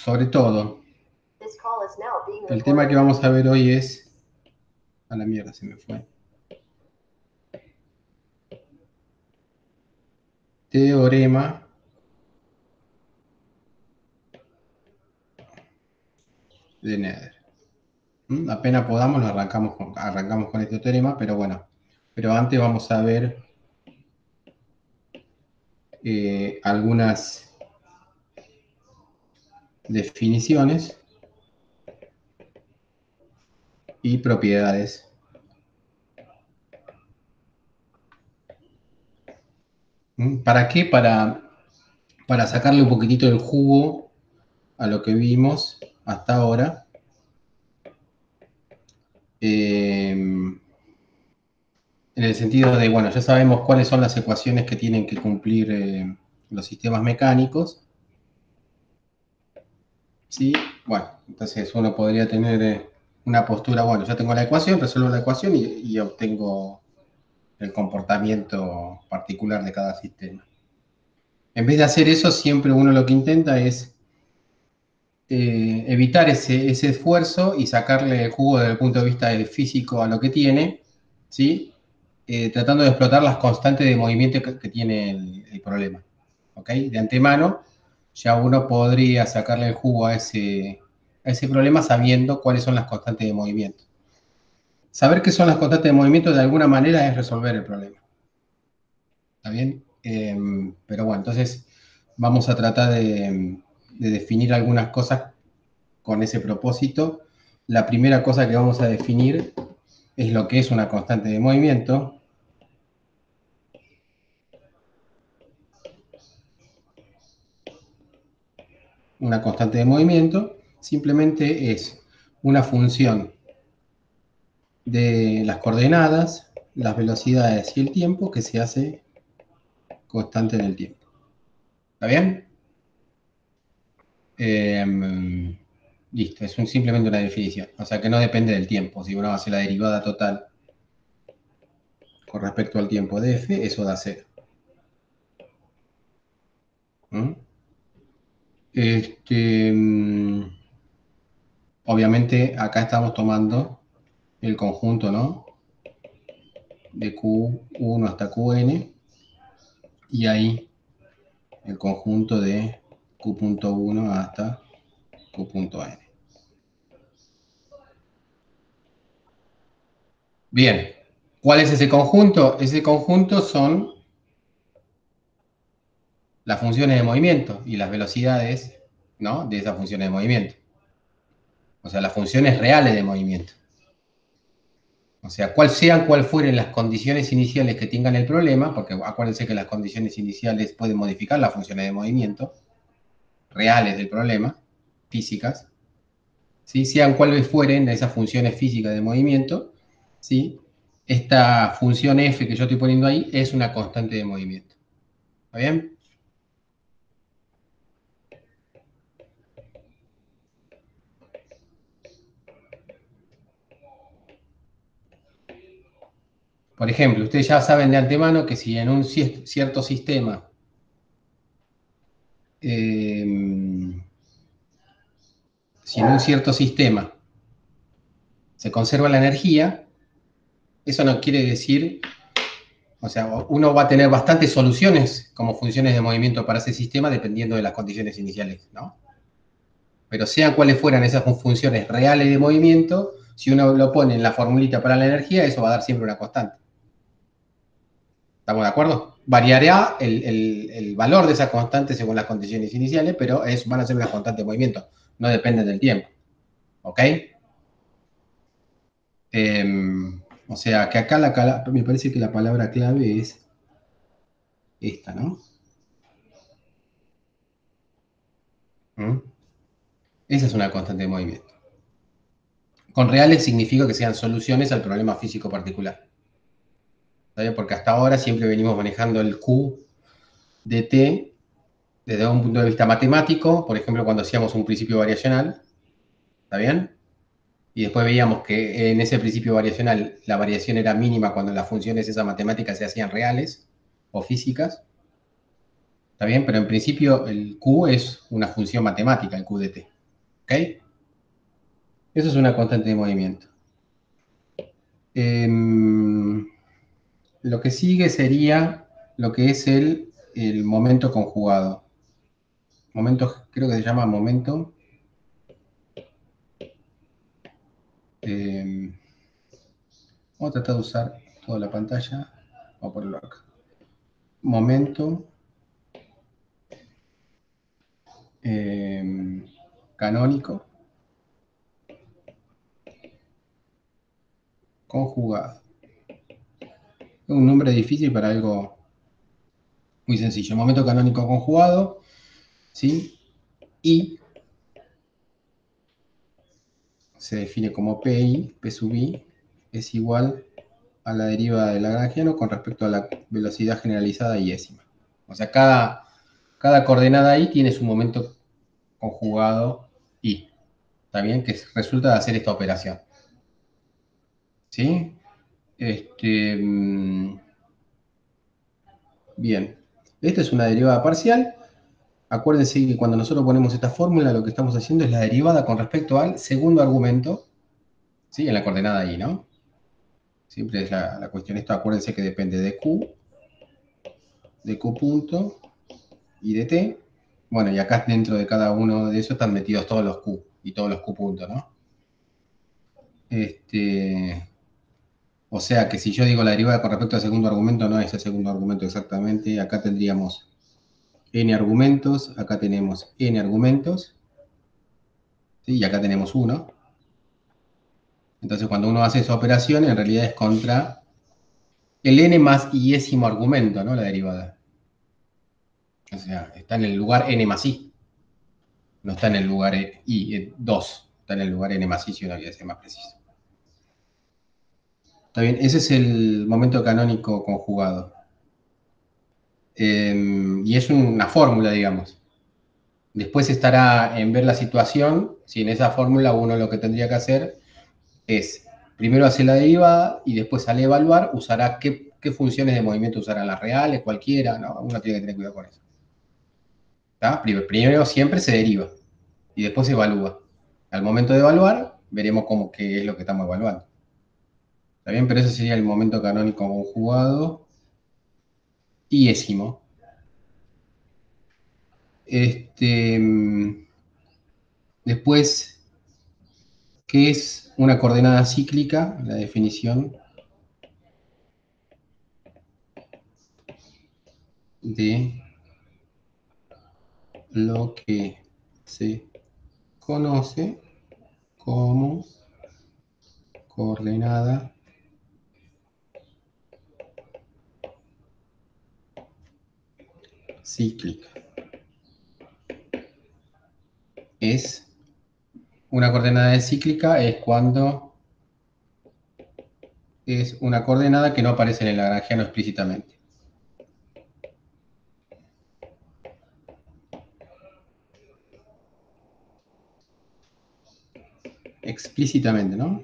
sobre todo, el tema que vamos a ver hoy es... A la mierda se me fue. Teorema de Nether. Apenas podamos, arrancamos con este teorema, pero bueno. Pero antes vamos a ver algunas definiciones y propiedades. ¿Para qué? Para sacarle un poquitito del jugo a lo que vimos hasta ahora. En el sentido de, bueno, ya sabemos cuáles son las ecuaciones que tienen que cumplir los sistemas mecánicos. ¿Sí? Bueno, entonces uno podría tener una postura, bueno, ya tengo la ecuación, resuelvo la ecuación y obtengo el comportamiento particular de cada sistema. En vez de hacer eso, siempre uno lo que intenta es evitar ese esfuerzo y sacarle el jugo desde el punto de vista físico a lo que tiene, ¿sí? Tratando de explotar las constantes de movimiento que tiene el problema. ¿Ok? De antemano, ya uno podría sacarle el jugo a ese problema sabiendo cuáles son las constantes de movimiento. Saber qué son las constantes de movimiento de alguna manera es resolver el problema. ¿Está bien? Pero bueno, entonces vamos a tratar de definir algunas cosas con ese propósito. La primera cosa que vamos a definir es lo que es una constante de movimiento. Una constante de movimiento simplemente es una función de las coordenadas, las velocidades y el tiempo que se hace constante en el tiempo. ¿Está bien? Listo, es simplemente una definición. O sea que no depende del tiempo. Si uno hace la derivada total con respecto al tiempo de f, eso da 0. Obviamente acá estamos tomando el conjunto, ¿no? De Q1 hasta Qn, y ahí el conjunto de Q.1 hasta Q.n. Bien, ¿cuál es ese conjunto? Ese conjunto son las funciones de movimiento y las velocidades, ¿no? De esas funciones de movimiento. O sea, las funciones reales de movimiento. O sea, cuál fueren las condiciones iniciales que tengan el problema, porque acuérdense que las condiciones iniciales pueden modificar las funciones de movimiento reales del problema, físicas, ¿sí? Sean cuáles fueren esas funciones físicas de movimiento, ¿sí? Esta función f que yo estoy poniendo ahí es una constante de movimiento. ¿Está bien? Por ejemplo, ustedes ya saben de antemano que si en un cierto sistema se conserva la energía, eso no quiere decir, o sea, uno va a tener bastantes soluciones como funciones de movimiento para ese sistema dependiendo de las condiciones iniciales, ¿no? Pero sean cuales fueran esas funciones reales de movimiento, si uno lo pone en la formulita para la energía, eso va a dar siempre una constante. ¿Estamos de acuerdo? Variará el valor de esa constante según las condiciones iniciales, pero van a ser una constante de movimiento, no dependen del tiempo. ¿Ok? O sea, que acá me parece que la palabra clave es esta, ¿no? Esa es una constante de movimiento. Con reales significa que sean soluciones al problema físico particular. ¿Sabes? Porque hasta ahora siempre venimos manejando el Q de T desde un punto de vista matemático, por ejemplo, cuando hacíamos un principio variacional, ¿está bien? Y después veíamos que en ese principio variacional la variación era mínima cuando las funciones esas matemáticas se hacían reales o físicas. ¿Está bien? Pero en principio el Q es una función matemática, el Q de t. ¿Ok? Eso es una constante de movimiento. Lo que sigue sería lo que es el momento conjugado. Momento, creo que se llama momento. Vamos a tratar de usar toda la pantalla. Vamos a ponerlo acá. Momento canónico conjugado. Es un nombre difícil para algo muy sencillo. Momento canónico conjugado, ¿sí? Y se define como PI, P sub I, es igual a la derivada del lagrangiano con respecto a la velocidad generalizada iésima. O sea, cada coordenada I tiene su momento conjugado I. ¿Está bien? Que resulta de hacer esta operación. ¿Sí? Bien. Esta es una derivada parcial. Acuérdense que cuando nosotros ponemos esta fórmula, lo que estamos haciendo es la derivada con respecto al segundo argumento, ¿sí? En la coordenada I, ¿no? Siempre es la cuestión. Esto acuérdense que depende de Q punto y de T. Bueno, y acá dentro de cada uno de esos están metidos todos los Q y todos los Q puntos, ¿no? O sea que si yo digo la derivada con respecto al segundo argumento, no es el segundo argumento exactamente. Acá tendríamos n argumentos, acá tenemos n argumentos, ¿sí? Y acá tenemos 1. Entonces cuando uno hace esa operación, en realidad es contra el n más iésimo argumento, ¿no? La derivada. O sea, está en el lugar n más i. No está en el lugar i, 2. Está en el lugar n más i, si uno quiere ser más preciso. Está bien, ese es el momento canónico conjugado. Y es una fórmula, digamos. Después estará en ver la situación, si en esa fórmula uno lo que tendría que hacer es primero hacer la derivada y después al evaluar usará qué funciones de movimiento usarán las reales, cualquiera, ¿no? Uno tiene que tener cuidado con eso. ¿Tá? Primero siempre se deriva y después se evalúa. Al momento de evaluar, veremos qué es lo que estamos evaluando. ¿Está bien? Pero ese sería el momento canónico conjugado iésimo. Después, ¿qué es una coordenada cíclica? La definición de lo que se conoce como coordenada cíclica. Una coordenada cíclica es cuando es una coordenada que no aparece en el lagrangiano explícitamente. Explícitamente, ¿no?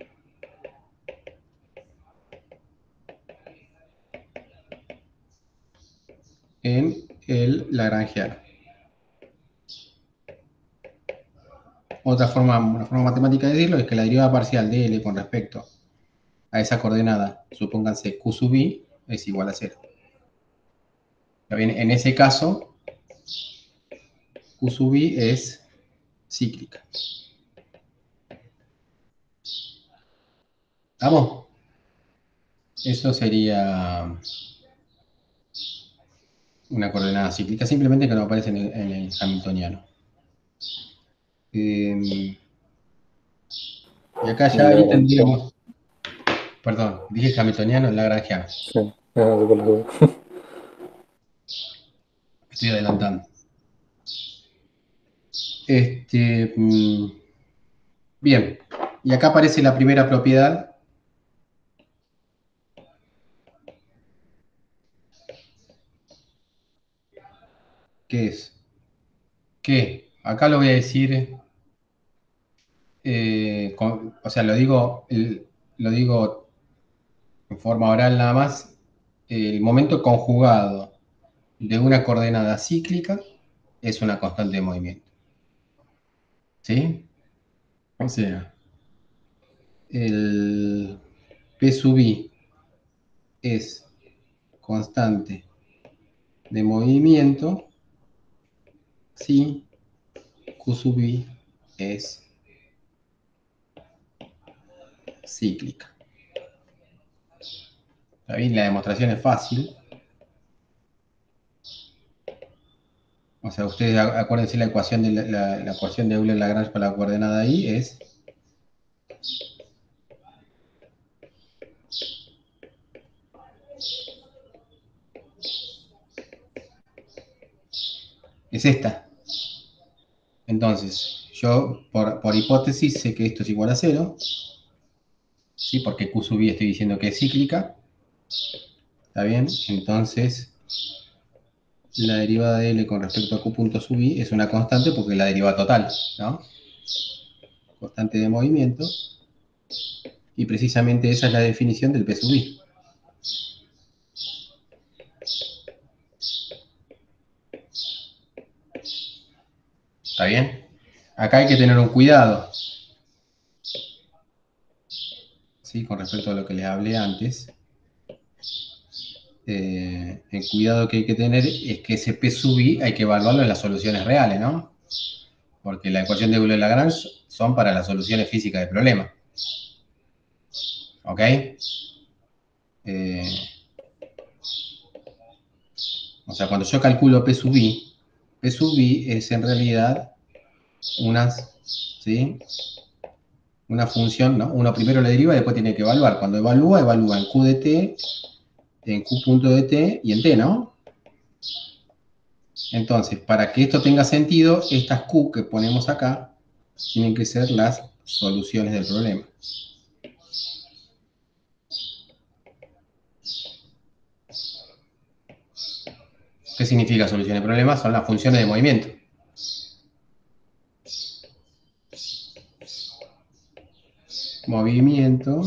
En el lagrangiano. Una forma matemática de decirlo es que la derivada parcial de L con respecto a esa coordenada, supónganse Q sub i, es igual a 0. Bien, en ese caso, Q sub i es cíclica. ¿Vamos? Eso sería una coordenada cíclica, simplemente que no aparece en el hamiltoniano. Y acá ya ahí tendríamos, perdón, dije hamiltoniano, lagrangiano. Sí, por la duda. Estoy adelantando. Este, mm, bien, y acá aparece la primera propiedad, que es que, acá lo voy a decir, o sea, lo digo en forma oral nada más, el momento conjugado de una coordenada cíclica es una constante de movimiento. ¿Sí? O sea, el P sub i es constante de movimiento si Q sub i es cíclica. ¿Está bien? La demostración es fácil. O sea, ustedes acuérdense la ecuación de la ecuación de Euler-Lagrange para la coordenada i es esta. Entonces, yo por hipótesis sé que esto es igual a 0, ¿sí? Porque Q sub i estoy diciendo que es cíclica. ¿Está bien? Entonces, la derivada de L con respecto a Q punto sub i es una constante porque es la derivada total, ¿no? Constante de movimiento. Y precisamente esa es la definición del P sub i. ¿Está bien? Acá hay que tener un cuidado, ¿sí? Con respecto a lo que les hablé antes. El cuidado que hay que tener es que ese P sub i hay que evaluarlo en las soluciones reales, ¿no? Porque la ecuación de Euler-Lagrange son para las soluciones físicas del problema. ¿Ok? O sea, cuando yo calculo P sub i es en realidad ¿sí? Una función, ¿no? Uno primero la deriva y después tiene que evaluar. Cuando evalúa en Q de t, en Q punto de t y en t, ¿no? Entonces, para que esto tenga sentido, estas Q que ponemos acá tienen que ser las soluciones del problema. ¿Qué significa solución de problema? Son las funciones de movimiento. Movimiento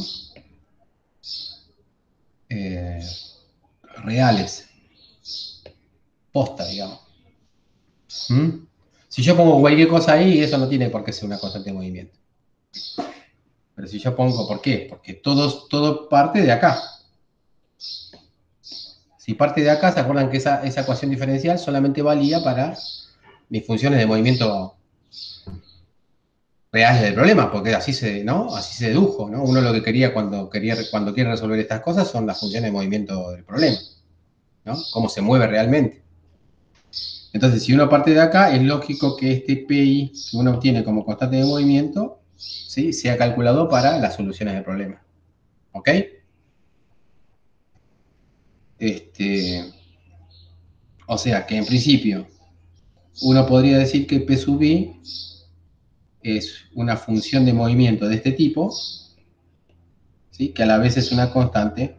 eh, reales. Posta, digamos. ¿Mm? Si yo pongo cualquier cosa ahí, eso no tiene por qué ser una constante de movimiento. Pero si yo pongo, ¿por qué? Porque todo parte de acá. Si parte de acá, ¿se acuerdan que esa ecuación diferencial solamente valía para mis funciones de movimiento reales del problema? Porque así ¿no? Así se dedujo, ¿no? Uno lo que quería cuando quiere resolver estas cosas son las funciones de movimiento del problema, ¿no? Cómo se mueve realmente. Entonces, si uno parte de acá, es lógico que este PI que uno obtiene como constante de movimiento, ¿sí? Sea calculado para las soluciones del problema. ¿Ok? O sea que en principio uno podría decir que P sub i es una función de movimiento de este tipo, ¿sí? Que a la vez es una constante,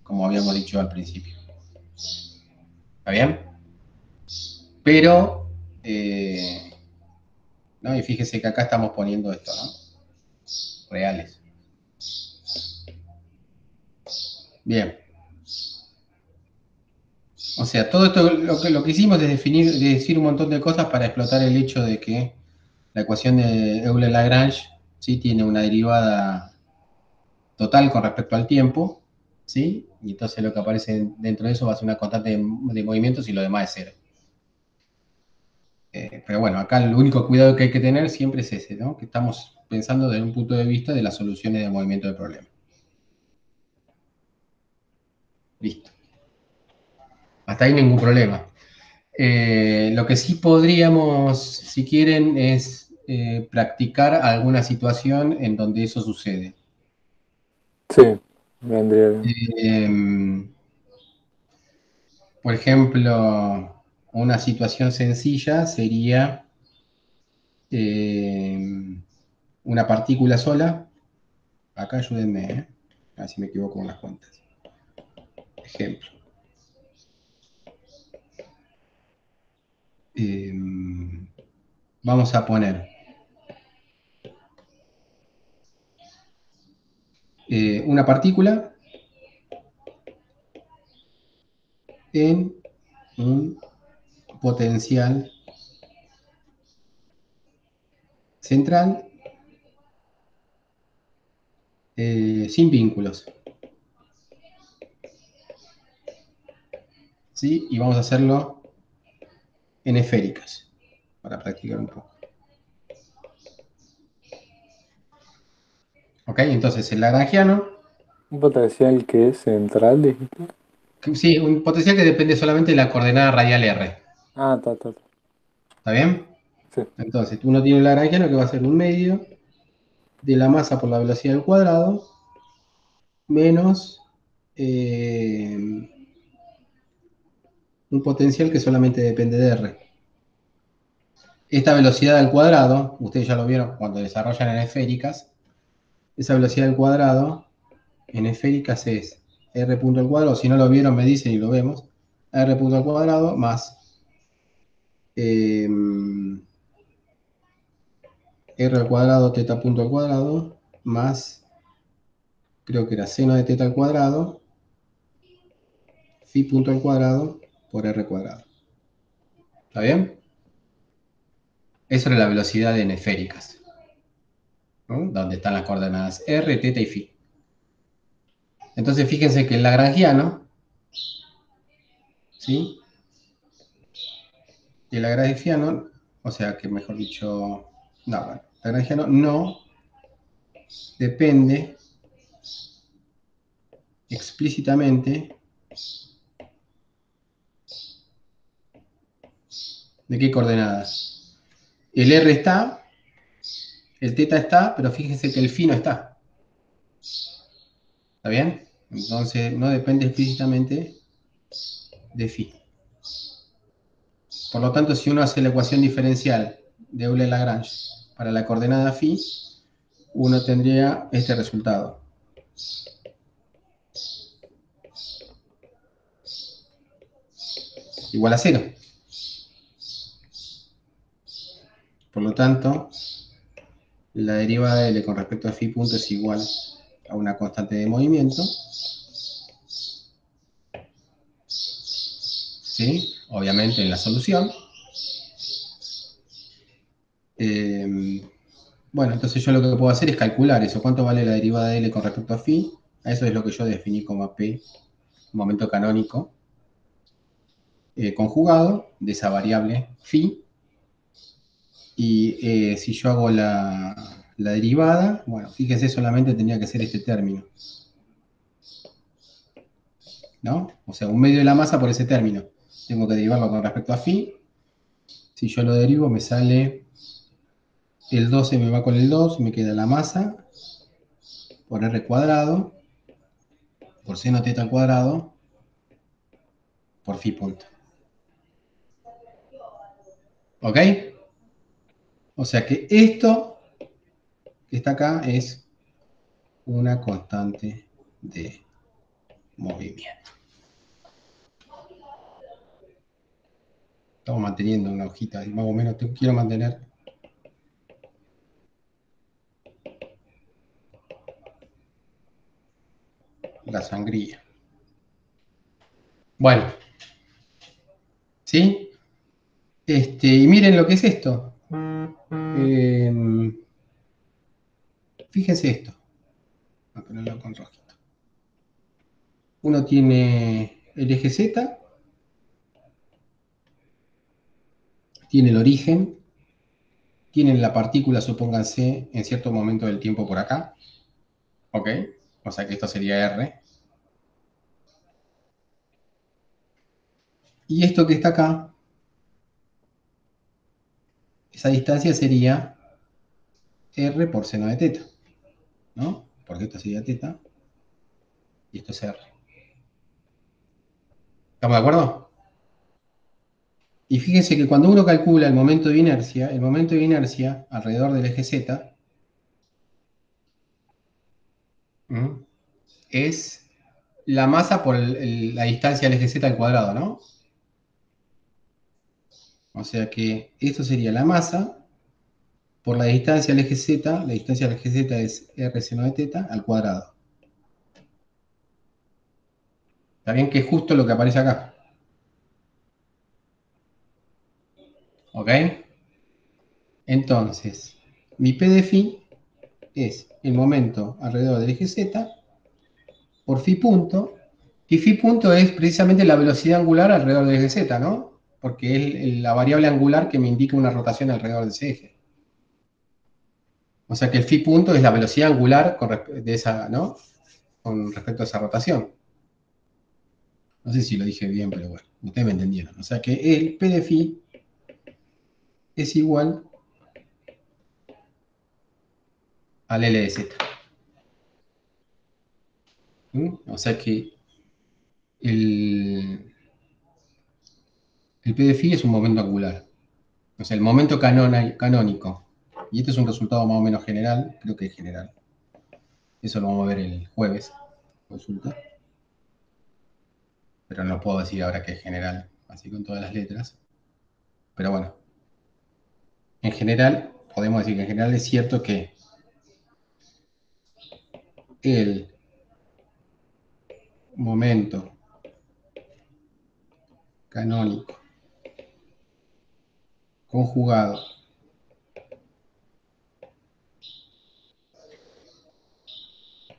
como habíamos dicho al principio. ¿Está bien? Pero, ¿no? Y fíjese que acá estamos poniendo esto, ¿no? Reales. Bien. O sea, todo esto lo que hicimos es decir un montón de cosas para explotar el hecho de que la ecuación de Euler-Lagrange, ¿sí? Tiene una derivada total con respecto al tiempo, ¿sí? Y entonces lo que aparece dentro de eso va a ser una constante de movimientos y lo demás es cero. Pero bueno, acá el único cuidado que hay que tener siempre es ese, ¿no? Que estamos pensando desde un punto de vista de las soluciones de movimiento del problema. Listo. Hasta ahí ningún problema. Lo que sí podríamos, si quieren, es practicar alguna situación en donde eso sucede. Sí, vendría bien. Por ejemplo, una situación sencilla sería eh, una partícula sola. Acá ayúdenme, a ver si me equivoco con las cuentas. Ejemplo. Eh, Vamos a poner una partícula en un potencial central sin vínculos. ¿Sí? Y vamos a hacerlo en esféricas, para practicar un poco. ¿Ok? Entonces, el lagrangiano, Un potencial que es central, dijiste. sí, un potencial que depende solamente de la coordenada radial R. Ah, ta. ¿Está bien? Sí. Entonces, uno tiene un lagrangiano que va a ser un medio de la masa por la velocidad al cuadrado menos un potencial que solamente depende de R. Esta velocidad al cuadrado, ustedes ya lo vieron cuando desarrollan en esféricas, esa velocidad al cuadrado en esféricas es R punto al cuadrado, si no lo vieron me dicen y lo vemos, R punto al cuadrado más eh, R al cuadrado teta punto al cuadrado más, creo que era seno de teta al cuadrado, phi punto al cuadrado por R cuadrado. ¿Está bien? Eso era la velocidad en esféricas, ¿no? Donde están las coordenadas R, teta y phi. Entonces fíjense que el lagrangiano, ¿sí? El lagrangiano, o sea que mejor dicho, no, bueno, el lagrangiano no depende explícitamente de qué coordenadas. El R está, el teta está, pero fíjense que el phi no está. ¿Está bien? Entonces no depende explícitamente de phi. Por lo tanto, si uno hace la ecuación diferencial de Euler-Lagrange para la coordenada phi, uno tendría este resultado. Igual a 0. Por lo tanto, la derivada de L con respecto a phi punto es igual a una constante de movimiento. ¿Sí? Obviamente en la solución. Bueno, entonces yo lo que puedo hacer es calcular eso. ¿Cuánto vale la derivada de L con respecto a phi? Eso es lo que yo definí como P, momento canónico, conjugado de esa variable phi. Y si yo hago la derivada, bueno, fíjese, solamente tendría que ser este término, ¿no? O sea, un medio de la masa por ese término. Tengo que derivarlo con respecto a phi. Si yo lo derivo, me sale el 12, me va con el 2, me queda la masa por r cuadrado, por seno teta al cuadrado, por phi punto. ¿Ok? O sea que esto que está acá es una constante de movimiento. Estamos manteniendo una hojita, y más o menos quiero mantener la sangría. Bueno, ¿sí? Y miren lo que es esto. Fíjense esto. Voy a ponerlo con rojito. Uno tiene el eje Z, tiene el origen, tienen la partícula, supónganse, en cierto momento del tiempo por acá. ¿Ok? O sea que esto sería R. Y esto que está acá, esa distancia sería R por seno de teta, ¿no? Porque esto sería teta y esto es R. ¿Estamos de acuerdo? Y fíjense que cuando uno calcula el momento de inercia alrededor del eje Z es la masa por la distancia del eje Z al cuadrado, ¿no? O sea que esto sería la masa por la distancia del eje Z, la distancia del eje Z es R seno de teta al cuadrado. ¿Está bien? Que es justo lo que aparece acá. ¿Ok? Entonces, mi P de phi es el momento alrededor del eje Z por phi punto, y phi punto es precisamente la velocidad angular alrededor del eje Z, ¿no? Porque es la variable angular que me indica una rotación alrededor de ese eje. O sea que el phi punto es la velocidad angular de esa, ¿no? Con respecto a esa rotación. No sé si lo dije bien, pero bueno, ustedes me entendieron. O sea que el P de phi es igual al L de Z. ¿Mm? O sea que el, el P de phi es un momento angular. O sea, el momento canónico. Y este es un resultado más o menos general, creo que es general. Eso lo vamos a ver el jueves, consulta. Pero no puedo decir ahora que es general, así con todas las letras. Pero bueno, en general, podemos decir que en general es cierto que el momento canónico conjugado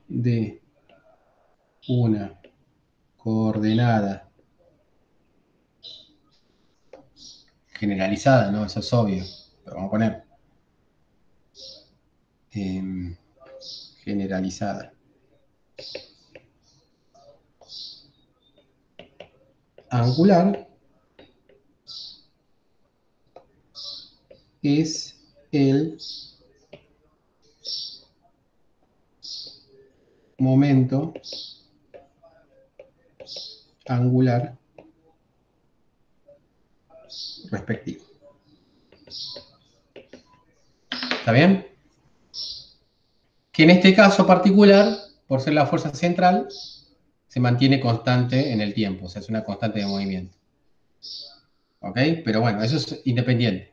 de una coordenada generalizada, ¿no? Eso es obvio, pero vamos a poner generalizada angular es el momento angular respectivo. ¿Está bien? Que en este caso particular, por ser la fuerza central, se mantiene constante en el tiempo, o sea, es una constante de movimiento. ¿Ok? Pero bueno, eso es independiente.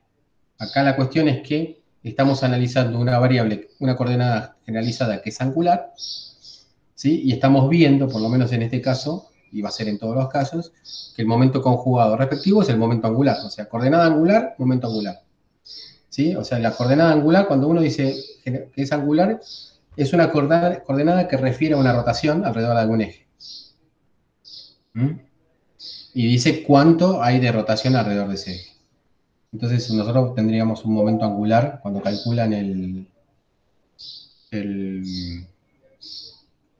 Acá la cuestión es que estamos analizando una variable, una coordenada generalizada que es angular, ¿sí? Y estamos viendo, por lo menos en este caso, y va a ser en todos los casos, que el momento conjugado respectivo es el momento angular, o sea, coordenada angular, momento angular. ¿Sí? O sea, la coordenada angular, cuando uno dice que es angular, es una coordenada que refiere a una rotación alrededor de algún eje. ¿Mm? Y dice cuánto hay de rotación alrededor de ese eje. Entonces nosotros tendríamos un momento angular cuando calculan el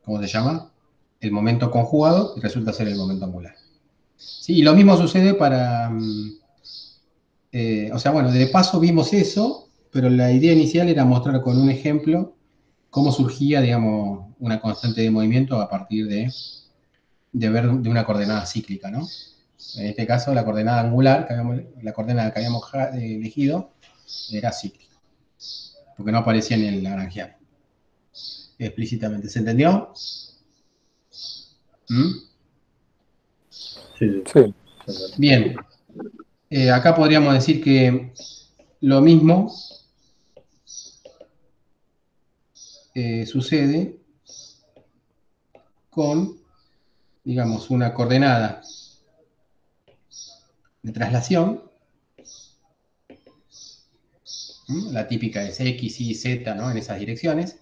¿cómo se llama? El momento conjugado y resulta ser el momento angular. Sí, y lo mismo sucede para, o sea, bueno, de paso vimos eso, pero la idea inicial era mostrar con un ejemplo cómo surgía, digamos, una constante de movimiento a partir de ver de una coordenada cíclica, ¿no? En este caso, la coordenada angular, la coordenada que habíamos elegido, era cíclica, porque no aparecía en el Lagrangiano explícitamente. ¿Se entendió? ¿Mm? Sí, Sí, sí. Bien. Acá podríamos decir que lo mismo sucede con, digamos, una coordenada de traslación. La típica es X, Y, Z, ¿no? En esas direcciones.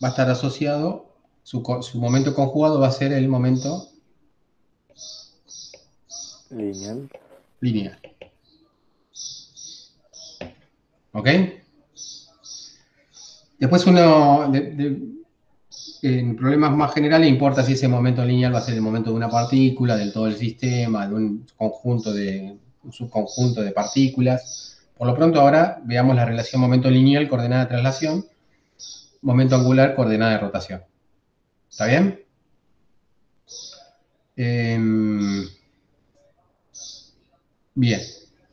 Va a estar asociado, su momento conjugado va a ser el momento lineal. lineal. ¿Ok? Después uno, en problemas más generales, importa si ese momento lineal va a ser el momento de una partícula, del todo el sistema, de un conjunto un subconjunto de partículas. Por lo pronto ahora veamos la relación momento lineal, coordenada de traslación, momento angular, coordenada de rotación. ¿Está bien? Bien.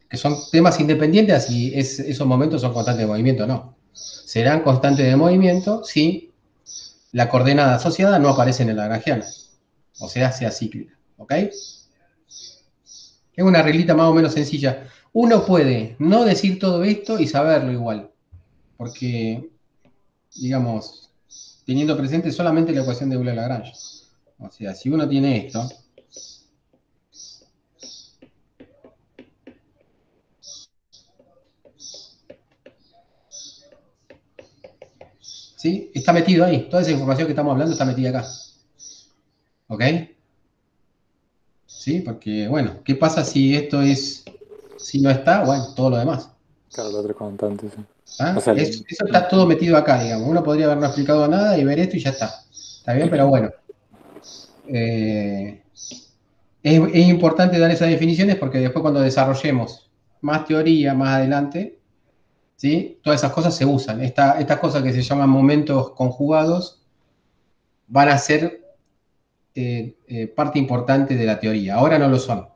Que son temas independientes, así esos momentos son constantes de movimiento, no. Serán constantes de movimiento si la coordenada asociada no aparece en el lagrangiano, o sea cíclica. ¿Ok? Es una reglita más o menos sencilla. Uno puede no decir todo esto y saberlo igual, porque, digamos, teniendo presente solamente la ecuación de Euler-Lagrange. O sea, si uno tiene esto, ¿Sí? Está metido ahí. Toda esa información que estamos hablando está metida acá. ¿Ok? ¿Sí? Porque, bueno, ¿qué pasa si esto es, si no está? Bueno, todo lo demás. Claro, el otro constante, sí. O ¿Ah? sea, Eso está todo metido acá, digamos. Uno podría haber no explicado nada y ver esto y ya está. Está bien, pero bueno. Eh, es importante dar esas definiciones porque después cuando desarrollemos más teoría más adelante, ¿sí? Todas esas cosas se usan. Estas cosas que se llaman momentos conjugados van a ser parte importante de la teoría. Ahora no lo son,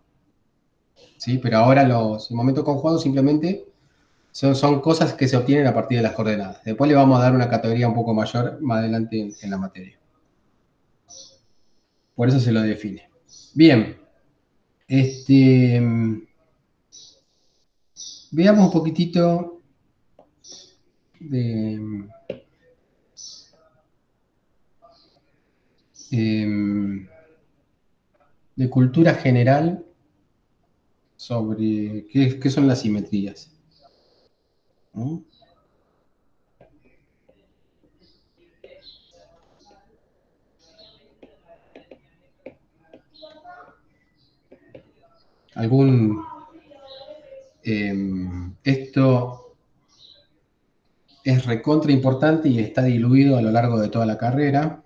¿sí? Pero ahora los momentos conjugados simplemente son cosas que se obtienen a partir de las coordenadas. Después le vamos a dar una categoría un poco mayor más adelante en la materia. Por eso se lo define. Bien, veamos un poquitito de, eh, de cultura general sobre qué son las simetrías, ¿no? Algún, esto es recontra importante y está diluido a lo largo de toda la carrera.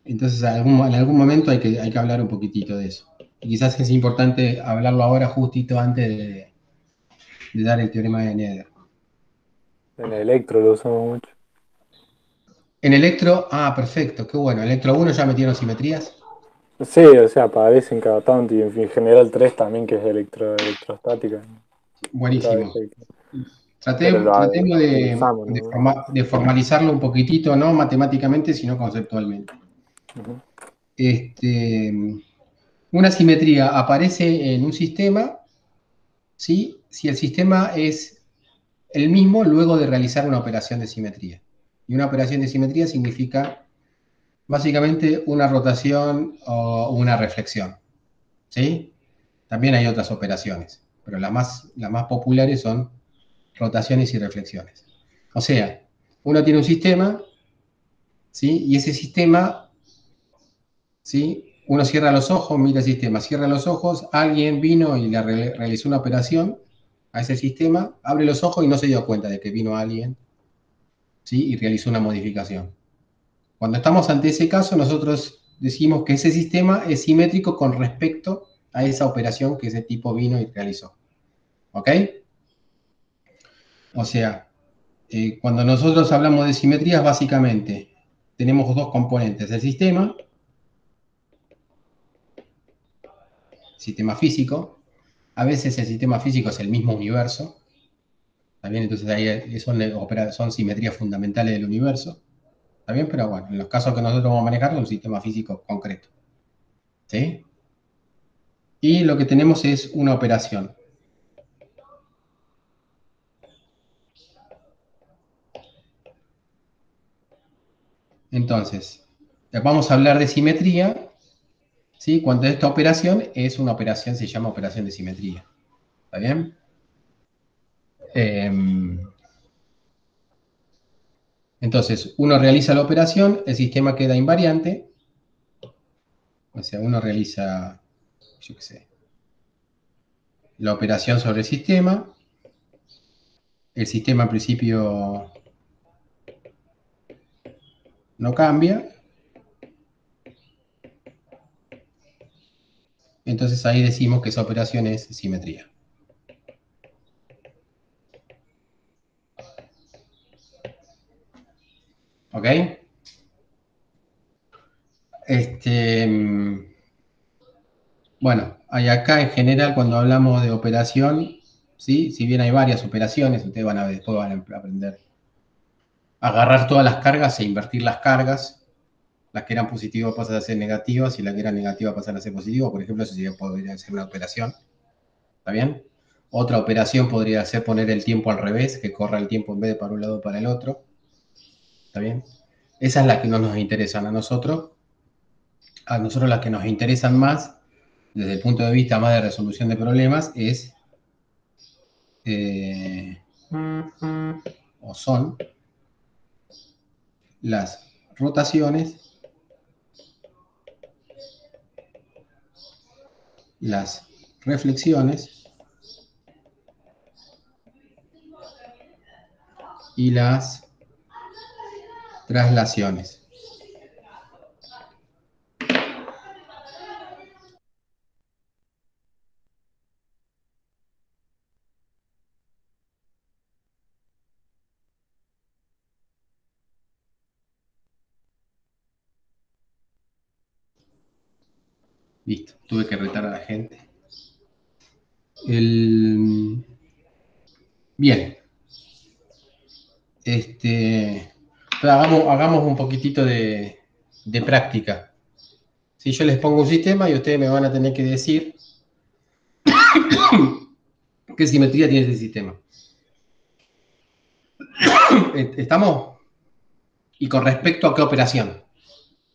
Entonces, en algún momento hay que hablar un poquitito de eso. Y quizás es importante hablarlo ahora justito antes de dar el teorema de Noether. en Electro lo usamos mucho. En Electro, perfecto, qué bueno. Electro 1 ya metieron simetrías. Sí, o sea, aparecen cada tanto y en general 3 también, que es electrostática. Otra vez. Buenísimo. Pero Tratemos lo usamos, ¿no? de formalizarlo un poquitito, no matemáticamente, sino conceptualmente. Ujú. Este, una simetría aparece en un sistema, ¿sí? Si el sistema es el mismo luego de realizar una operación de simetría. Y una operación de simetría significa básicamente una rotación o una reflexión, ¿sí? También hay otras operaciones, pero las más populares son rotaciones y reflexiones. O sea, uno tiene un sistema, ¿sí? Y ese sistema, ¿sí? Uno cierra los ojos, mira el sistema, cierra los ojos, alguien vino y le realizó una operación a ese sistema, abre los ojos y no se dio cuenta de que vino alguien, ¿sí? Y realizó una modificación. Cuando estamos ante ese caso, nosotros decimos que ese sistema es simétrico con respecto a esa operación que ese tipo vino y realizó. ¿Ok? O sea, cuando nosotros hablamos de simetrías, básicamente tenemos dos componentes. El sistema físico. A veces el sistema físico es el mismo universo. ¿Está bien? Entonces ahí son simetrías fundamentales del universo. ¿Está bien? Pero bueno, en los casos que nosotros vamos a manejar es un sistema físico concreto. ¿Sí? Y lo que tenemos es una operación. Entonces, vamos a hablar de simetría, ¿sí? Cuando esta operación es una operación, se llama operación de simetría. ¿Está bien? Entonces, uno realiza la operación, el sistema queda invariante, o sea, uno realiza, yo qué sé, la operación sobre el sistema en principio no cambia, entonces ahí decimos que esa operación es simetría. ¿Ok? Bueno, hay acá en general cuando hablamos de operación, ¿sí? Si bien hay varias operaciones, ustedes después van a aprender a agarrar todas las cargas e invertir las cargas. Las que eran positivas pasan a ser negativas y las que eran negativas pasan a ser positivas. Por ejemplo, eso sí podría ser una operación. ¿Está bien? Otra operación podría ser poner el tiempo al revés, que corra el tiempo en vez de para un lado o para el otro. ¿Está bien? Esa es la que no nos interesan a nosotros. A nosotros las que nos interesan más, desde el punto de vista más de resolución de problemas, es o son las rotaciones, las reflexiones y las traslaciones. Listo, tuve que retar a la gente. Bien. Hagamos un poquitito de práctica. Si yo les pongo un sistema y ustedes me van a tener que decir qué simetría tiene ese sistema. ¿Estamos? Y con respecto a qué operación.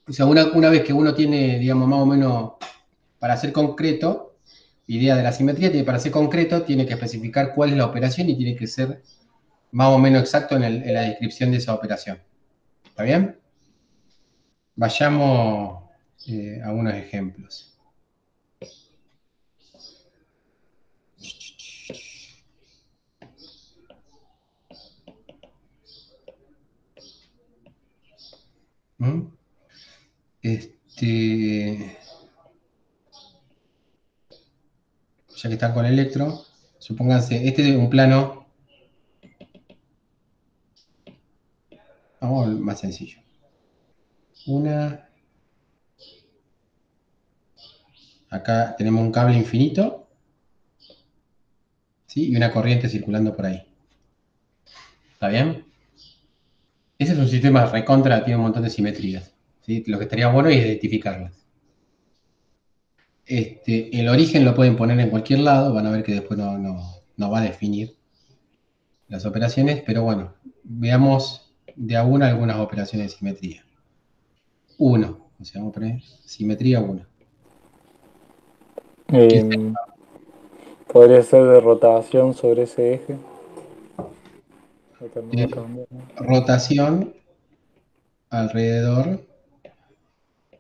O sea, una vez que uno tiene, digamos, más o menos, para ser concreto, idea de la simetría, para ser concreto, tiene que especificar cuál es la operación y tiene que ser más o menos exacto en la descripción de esa operación. ¿Está bien? Vayamos a unos ejemplos. ¿Mm? Ya que están con electro, supónganse, este es un plano, vamos al más sencillo. Acá tenemos un cable infinito, ¿sí? Y una corriente circulando por ahí. ¿Está bien? Ese es un sistema recontra, tiene un montón de simetrías, ¿sí? Lo que estaría bueno es identificarlas. El origen lo pueden poner en cualquier lado, van a ver que después no va a definir las operaciones, pero bueno, veamos de a una algunas operaciones de simetría. 1, o sea, vamos a poner simetría 1. ¿Qué es? Podría ser de rotación sobre ese eje. No va a cambiar, ¿no? Rotación alrededor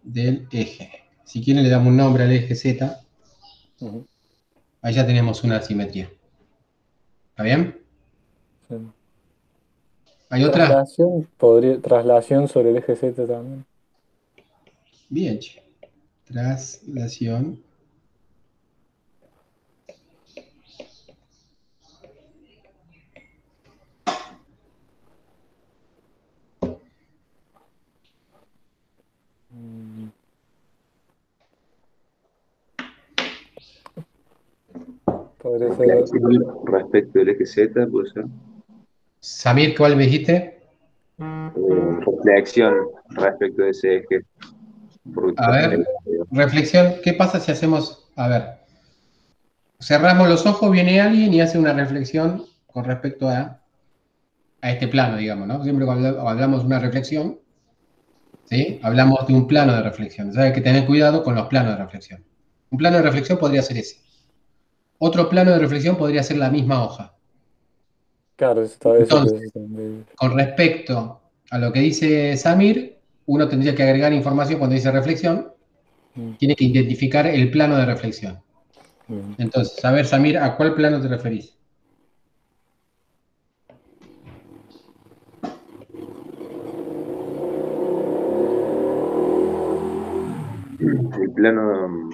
del eje. Si quieren le damos un nombre al eje Z, Ujú, ahí ya tenemos una simetría. ¿Está bien? sí. ¿Hay otra? Traslación sobre el eje Z también. Bien, che. Traslación. Mm, Podría ser. Reflexión respecto del eje Z, puede ser. Samir, ¿cuál me dijiste? Reflexión respecto de ese eje. Por A cuestión ver, de... reflexión. ¿Qué pasa si hacemos, a ver, cerramos los ojos, viene alguien y hace una reflexión con respecto a este plano, digamos, ¿no? Siempre cuando hablamos de una reflexión, ¿sí? Hablamos de un plano de reflexión. Entonces hay que tener cuidado con los planos de reflexión. Un plano de reflexión podría ser ese. Otro plano de reflexión podría ser la misma hoja. Claro, eso te Entonces, entendí. con respecto a lo que dice Samir, uno tendría que agregar información cuando dice reflexión, Mm, tiene que identificar el plano de reflexión. bien. Entonces, a ver, Samir, ¿a cuál plano te referís? El plano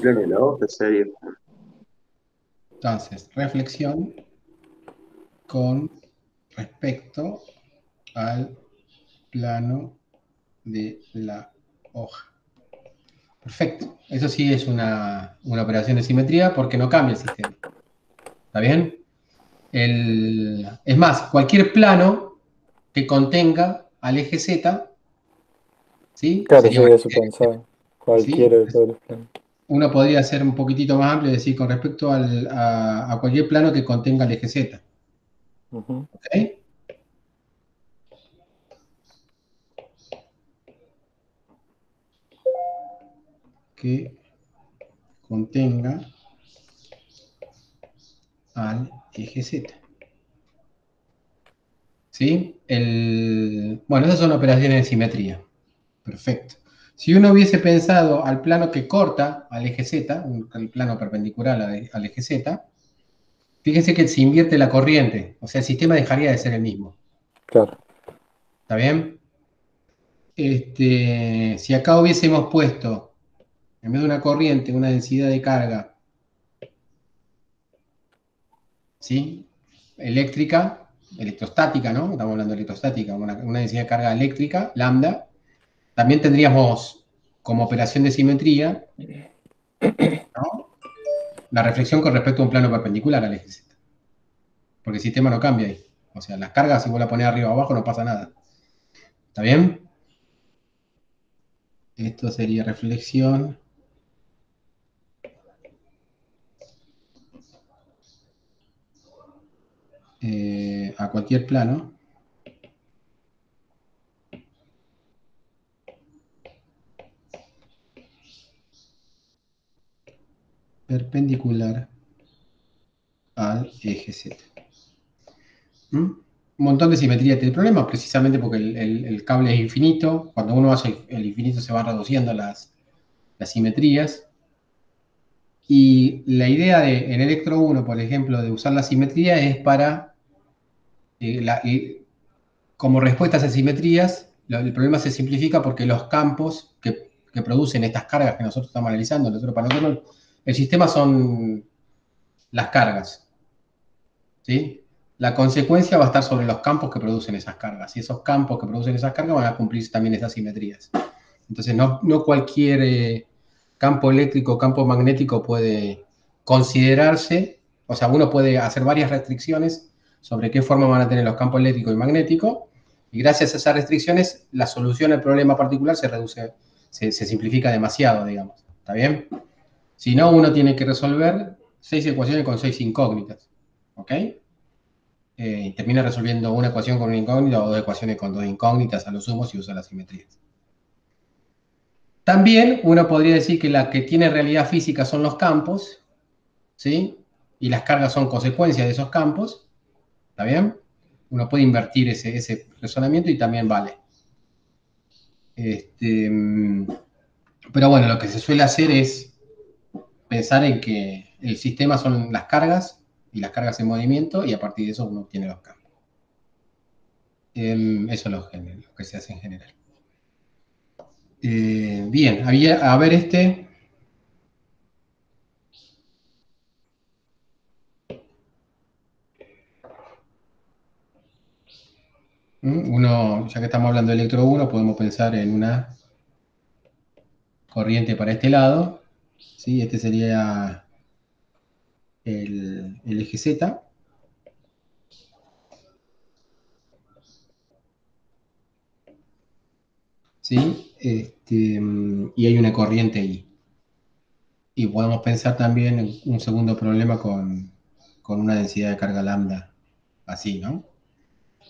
de la hoja sería. Entonces, reflexión con respecto al plano de la hoja. Perfecto. Eso sí es una operación de simetría porque no cambia el sistema. ¿Está bien? Es más, cualquier plano que contenga al eje Z, ¿sí? Claro, Sería sí, una, eso pensaba. ¿sí? Cualquiera de todos los planos. Uno podría ser un poquitito más amplio y decir con respecto a cualquier plano que contenga el eje Z. Ujú. ¿Ok? Que contenga al eje Z. ¿sí? Bueno, esas son operaciones de simetría. Perfecto. Si uno hubiese pensado al plano que corta al eje Z, el plano perpendicular al eje Z, fíjense que se invierte la corriente, o sea, el sistema dejaría de ser el mismo. Claro. ¿Está bien? Si acá hubiésemos puesto, en vez de una corriente, una densidad de carga, ¿sí? Eléctrica, electrostática, ¿no? Estamos hablando de electrostática, una densidad de carga eléctrica, lambda. También tendríamos como operación de simetría, ¿no? La reflexión con respecto a un plano perpendicular al eje Z. Porque el sistema no cambia ahí. O sea, las cargas, si vos la ponés arriba o abajo, no pasa nada. ¿Está bien? Esto sería reflexión. A cualquier plano. Perpendicular al eje Z. Un montón de simetría tiene problemas, precisamente porque el cable es infinito. Cuando uno hace el infinito se van reduciendo las simetrías. Y la idea en Electro 1, por ejemplo, de usar la simetría es para, como respuesta a esas simetrías, el problema se simplifica porque los campos que producen estas cargas que nosotros estamos analizando, para nosotros el sistema son las cargas, ¿sí? La consecuencia va a estar sobre los campos que producen esas cargas, y esos campos que producen esas cargas van a cumplir también esas simetrías. Entonces, no cualquier campo eléctrico o campo magnético puede considerarse, o sea, uno puede hacer varias restricciones sobre qué forma van a tener los campos eléctricos y magnéticos, y gracias a esas restricciones, la solución al problema particular se reduce, se simplifica demasiado, digamos. ¿Está bien? Si no, uno tiene que resolver 6 ecuaciones con 6 incógnitas. ¿Ok? Y termina resolviendo una ecuación con una incógnita o 2 ecuaciones con 2 incógnitas a lo sumo si usa las simetrías. También uno podría decir que la que tiene realidad física son los campos, ¿sí? Y las cargas son consecuencias de esos campos. ¿Está bien? Uno puede invertir ese razonamiento y también vale. Pero bueno, lo que se suele hacer es pensar en que el sistema son las cargas y las cargas en movimiento, y a partir de eso uno obtiene los campos. Eso es lo que se hace en general. Bien, a ver Uno, ya que estamos hablando de electro 1, podemos pensar en una corriente para este lado, ¿sí? Este sería el eje Z. ¿Sí? Y hay una corriente ahí. Y podemos pensar también en un segundo problema con una densidad de carga lambda, así, ¿no?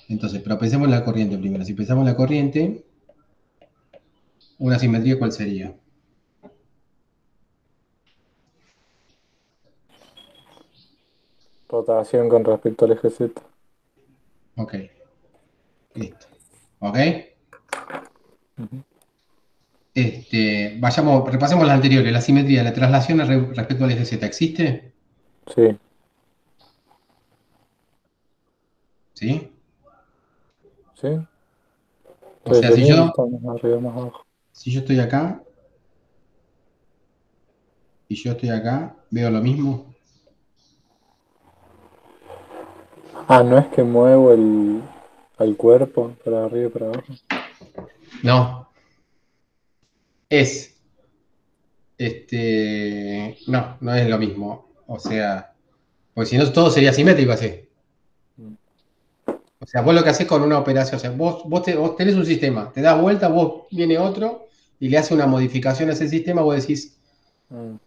Entonces, pero pensemos en la corriente primero. Si pensamos en la corriente, una simetría, ¿cuál sería? Rotación con respecto al eje Z. Ok. Listo. ¿Ok? Repasemos las anteriores. La simetría, la traslación respecto al eje Z, ¿existe? Sí. ¿Sí? ¿Sí? O sea, si Teniendo, yo estamos más arriba, más abajo. estoy acá y yo estoy acá, ¿veo lo mismo? Ah, no es que muevo el cuerpo para arriba y para abajo. No. No es lo mismo. O sea, porque si no todo sería simétrico así. O sea, vos lo que haces con una operación, o sea, vos tenés un sistema, te das vuelta, vos viene otro y le hace una modificación a ese sistema, vos decís,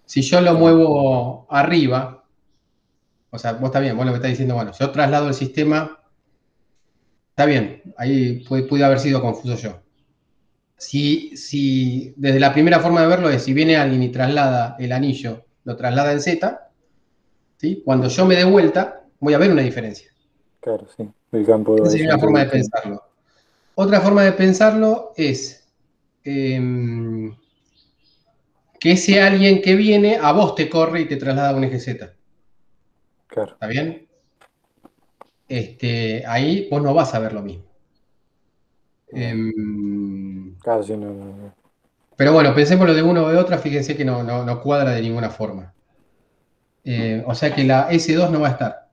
si yo lo muevo arriba, o sea, vos está bien, vos lo que estás diciendo, bueno, yo traslado el sistema, está bien, ahí pude haber sido confuso yo. Si desde la primera forma de verlo es, si viene alguien y traslada el anillo, lo traslada en Z, ¿sí? Cuando yo me dé vuelta, voy a ver una diferencia. Claro, sí. del campo Esa sería una forma de distinto. pensarlo. Otra forma de pensarlo es que ese alguien que viene a vos te corre y te traslada a un eje Z. Claro. ¿Está bien? Ahí vos no vas a ver lo mismo. Claro, sí, no. Pero bueno, pensemos lo de uno o de otra, fíjense que no cuadra de ninguna forma. O sea que la S2 no va a estar.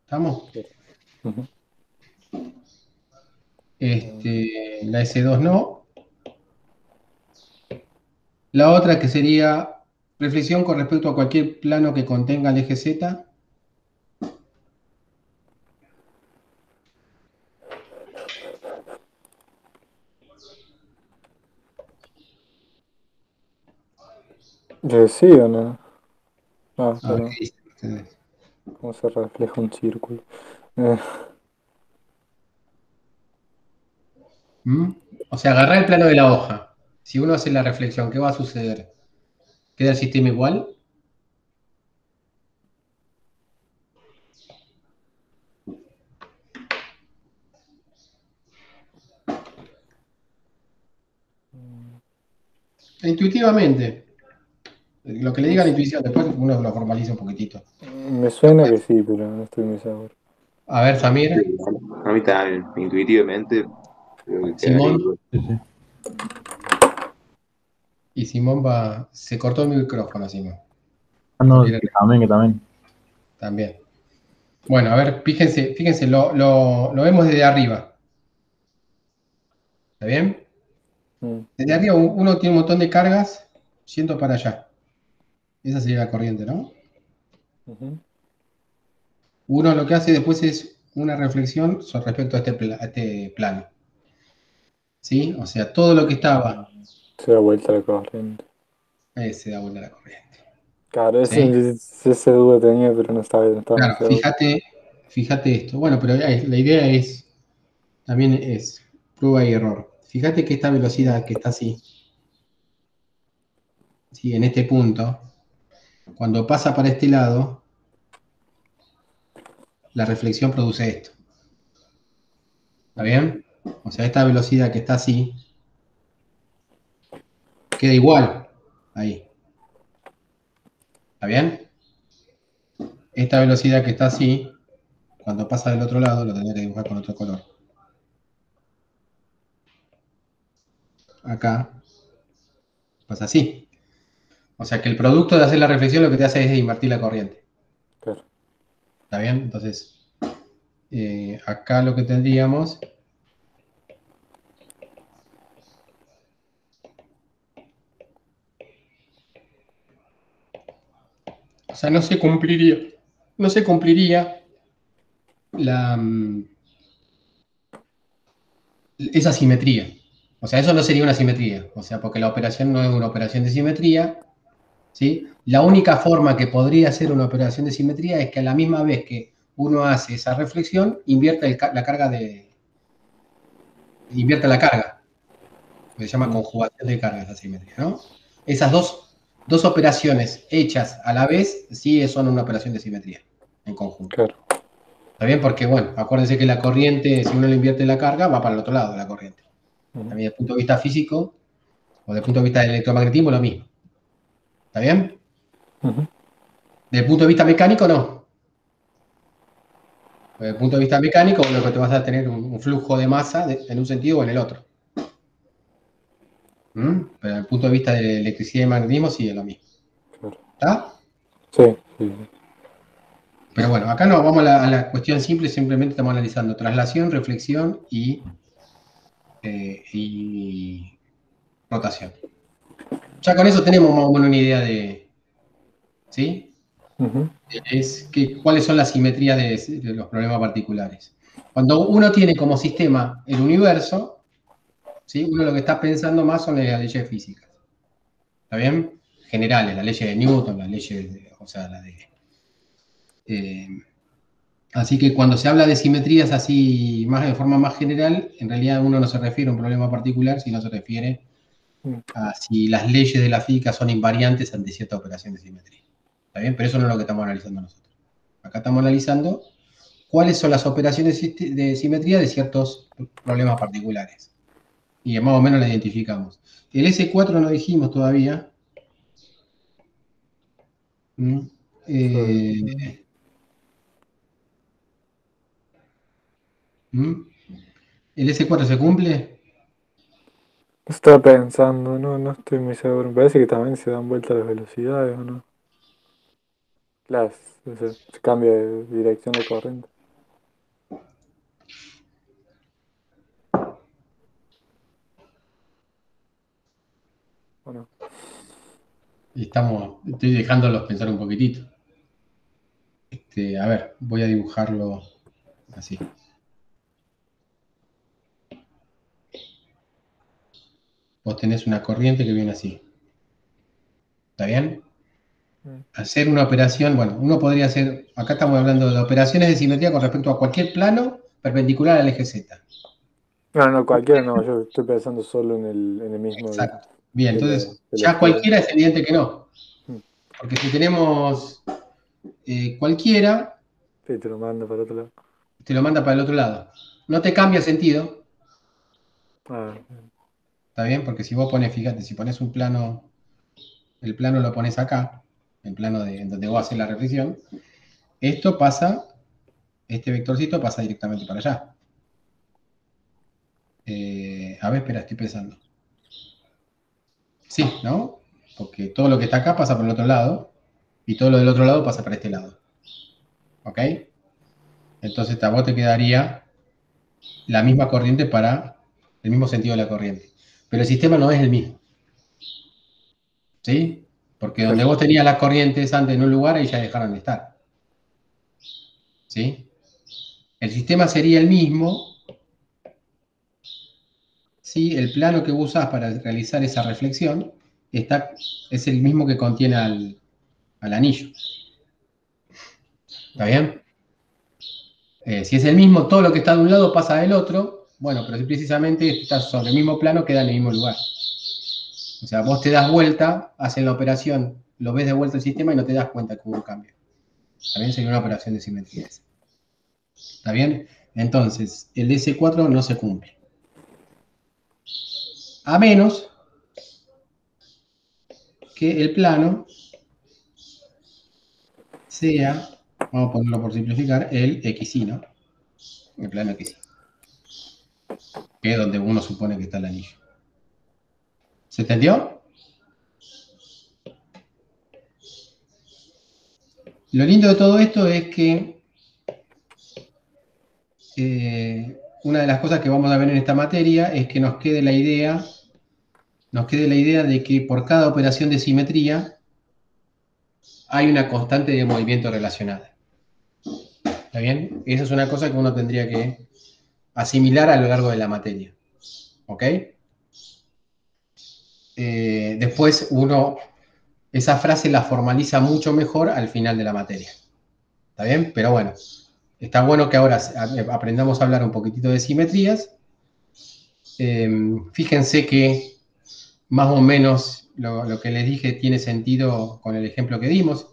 ¿Estamos? Ujú. La S2 no. La otra que sería reflexión con respecto a cualquier plano que contenga el eje Z. ¿Sí o no? Ah, A ver pero qué dicen ustedes. ¿cómo se refleja un círculo? Eh, ¿Mm? O sea, agarrar el plano de la hoja. Si uno hace la reflexión, ¿qué va a suceder? ¿Queda el sistema igual? Intuitivamente. Lo que le no diga la sé. intuición, después uno lo formaliza un poquitito. Me suena que sí, pero no estoy muy seguro. A ver, Sí, Samir, a mí también, intuitivamente, creo que quedaría Simón. igual. Sí, sí. Y Simón va. Se cortó el micrófono, Simón. Ah, Lo no, quiere que también. también. Bueno, a ver, fíjense, lo vemos desde arriba. ¿Está bien? Mm, Desde arriba uno tiene un montón de cargas yendo para allá. Esa sería la corriente, ¿no? ujú. Uno lo que hace después es una reflexión respecto a a este plano. ¿Sí? O sea, todo lo que estaba, Se da vuelta la corriente. se da vuelta a la corriente. Claro, ¿Sí? ese duda tenía, pero no estaba muy Claro, seguro. fíjate esto. Bueno, pero la idea también es prueba y error. Fíjate que esta Mm, velocidad que está así, ¿sí? En este punto, cuando pasa para este lado, la reflexión produce esto. ¿Está ujú. bien? O sea, esta velocidad que está así, queda igual ahí. ¿Está bien? Esta velocidad que está así, cuando pasa del otro lado, lo tendría que dibujar con otro color. Acá pasa así. O sea que el producto de hacer la reflexión lo que te hace es invertir la corriente. Claro. ¿Está bien? Entonces, acá lo que tendríamos, o sea, no se cumpliría esa simetría. O sea, eso no sería una simetría. O sea, porque la operación no es una operación de simetría, ¿sí? La única forma que podría ser una operación de simetría es que a la misma vez que uno hace esa reflexión, invierta la carga. Que se llama Mm, conjugación de cargas, la simetría, ¿no? Esas dos operaciones hechas a la vez sí son una operación de simetría en conjunto. claro. ¿Está bien? Porque, bueno, acuérdense que la corriente, si uno le invierte la carga, va para el otro lado de la corriente. Ujú, También desde el punto de vista físico o desde el punto de vista del electromagnetismo, lo mismo. ¿Está bien? ujú. Desde el punto de vista mecánico, no. Desde el punto de vista mecánico, lo que te vas a tener un flujo de masa en un sentido o en el otro. ¿Mm? Pero desde el punto de vista de electricidad y magnetismo, sí es lo mismo. Claro. ¿Está? Sí, sí, sí. Pero bueno, acá no, vamos a la cuestión simple, simplemente estamos analizando traslación, reflexión y rotación. Ya con eso tenemos más o menos una idea de, ¿sí? Ujú, Cuáles son las simetrías de los problemas particulares. Cuando uno tiene como sistema el universo, ¿sí? Uno lo que está pensando más son las leyes físicas. ¿Está bien? Generales, la ley de Newton, las leyes, o sea, la de... eh, así que cuando se habla de simetrías así más de forma más general, en realidad uno no se refiere a un problema particular, sino se refiere mm, a si las leyes de la física son invariantes ante cierta operación de simetría. ¿Está bien? Pero eso no es lo que estamos analizando nosotros. Acá estamos analizando cuáles son las operaciones de simetría de ciertos problemas particulares. Y más o menos la identificamos. El S4 no dijimos todavía. ¿El S4 se cumple? Estaba pensando, no estoy muy seguro. Me parece que también se dan vueltas las velocidades, ¿o no? Claro, se cambia de dirección de corriente. ¿O no? Y estoy dejándolos pensar un poquitito. A ver, voy a dibujarlo así. Vos tenés una corriente que viene así. ¿Está bien? Hacer una operación, bueno, uno podría hacer, acá estamos hablando de operaciones de simetría con respecto a cualquier plano perpendicular al eje Z. No, cualquiera no, yo estoy pensando solo en el mismo Exacto. Bien, entonces, de la ya esfera. cualquiera es evidente que no. Mm. Porque si tenemos cualquiera, Sí, te lo mando para otro lado. te lo manda para el otro lado. No te cambia sentido, Ah, ¿está bien? Porque si vos pones, fíjate, si pones un plano, el plano lo pones acá, el plano en donde vos haces la reflexión, esto pasa, este vectorcito pasa directamente para allá. A ver, espera, estoy pensando. Sí, ¿no? Porque todo lo que está acá pasa por el otro lado, y todo lo del otro lado pasa para este lado. ¿Ok? Entonces a vos te quedaría la misma corriente para el mismo sentido de la corriente. Pero el sistema no es el mismo. ¿Sí? Porque sí. donde vos tenías las corrientes antes en un lugar, ahí ya dejaron de estar. ¿Sí? El sistema sería el mismo si el plano que vos usás para realizar esa reflexión es el mismo que contiene al anillo. ¿Está bien? Si es el mismo, todo lo que está de un lado pasa del otro. Bueno, pero si precisamente estás sobre el mismo plano, queda en el mismo lugar. O sea, vos te das vuelta, hacen la operación, lo ves de vuelta el sistema y no te das cuenta que hubo un cambio. También sería una operación de simetría. ¿Está bien? Entonces, el S4 no se cumple. A menos que el plano sea, vamos a ponerlo por simplificar, el XY, ¿no? El plano XY. Que es donde uno supone que está el anillo. ¿Se entendió? Lo lindo de todo esto es que una de las cosas que vamos a ver en esta materia es que nos quede la idea de que por cada operación de simetría hay una constante de movimiento relacionada. ¿Está bien? Esa es una cosa que uno tendría que asimilar a lo largo de la materia. ¿Ok? Después uno esa frase la formaliza mucho mejor al final de la materia. ¿Está bien? Pero bueno, está bueno que ahora aprendamos a hablar un poquitito de simetrías. Fíjense que más o menos lo que les dije tiene sentido con el ejemplo que dimos.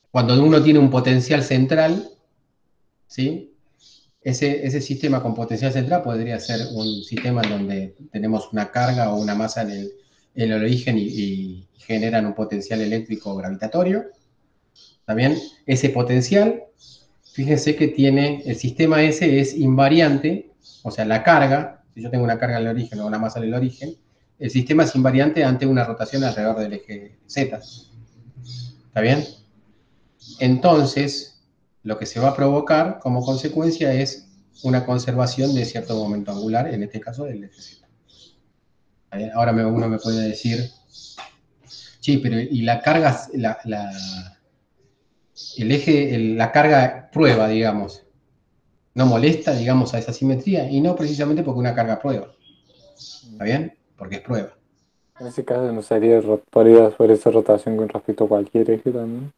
Cuando uno tiene un potencial central, ¿sí? Ese sistema con potencial central podría ser un sistema en donde tenemos una carga o una masa en el origen y generan un potencial eléctrico gravitatorio. ¿Está bien? Ese potencial, fíjense que el sistema ese es invariante, o sea, la carga, si yo tengo una carga en el origen o una masa en el origen, el sistema es invariante ante una rotación alrededor del eje Z. ¿Está bien? Entonces, lo que se va a provocar como consecuencia es una conservación de cierto momento angular, en este caso del eje Z. Ahora uno me puede decir, sí, pero ¿y la carga, la carga prueba, digamos, no molesta, digamos, a esa simetría? Y no precisamente porque una carga prueba. ¿Está bien? Porque es prueba. En ese caso no sería podría hacer esa rotación con respecto a cualquier eje también.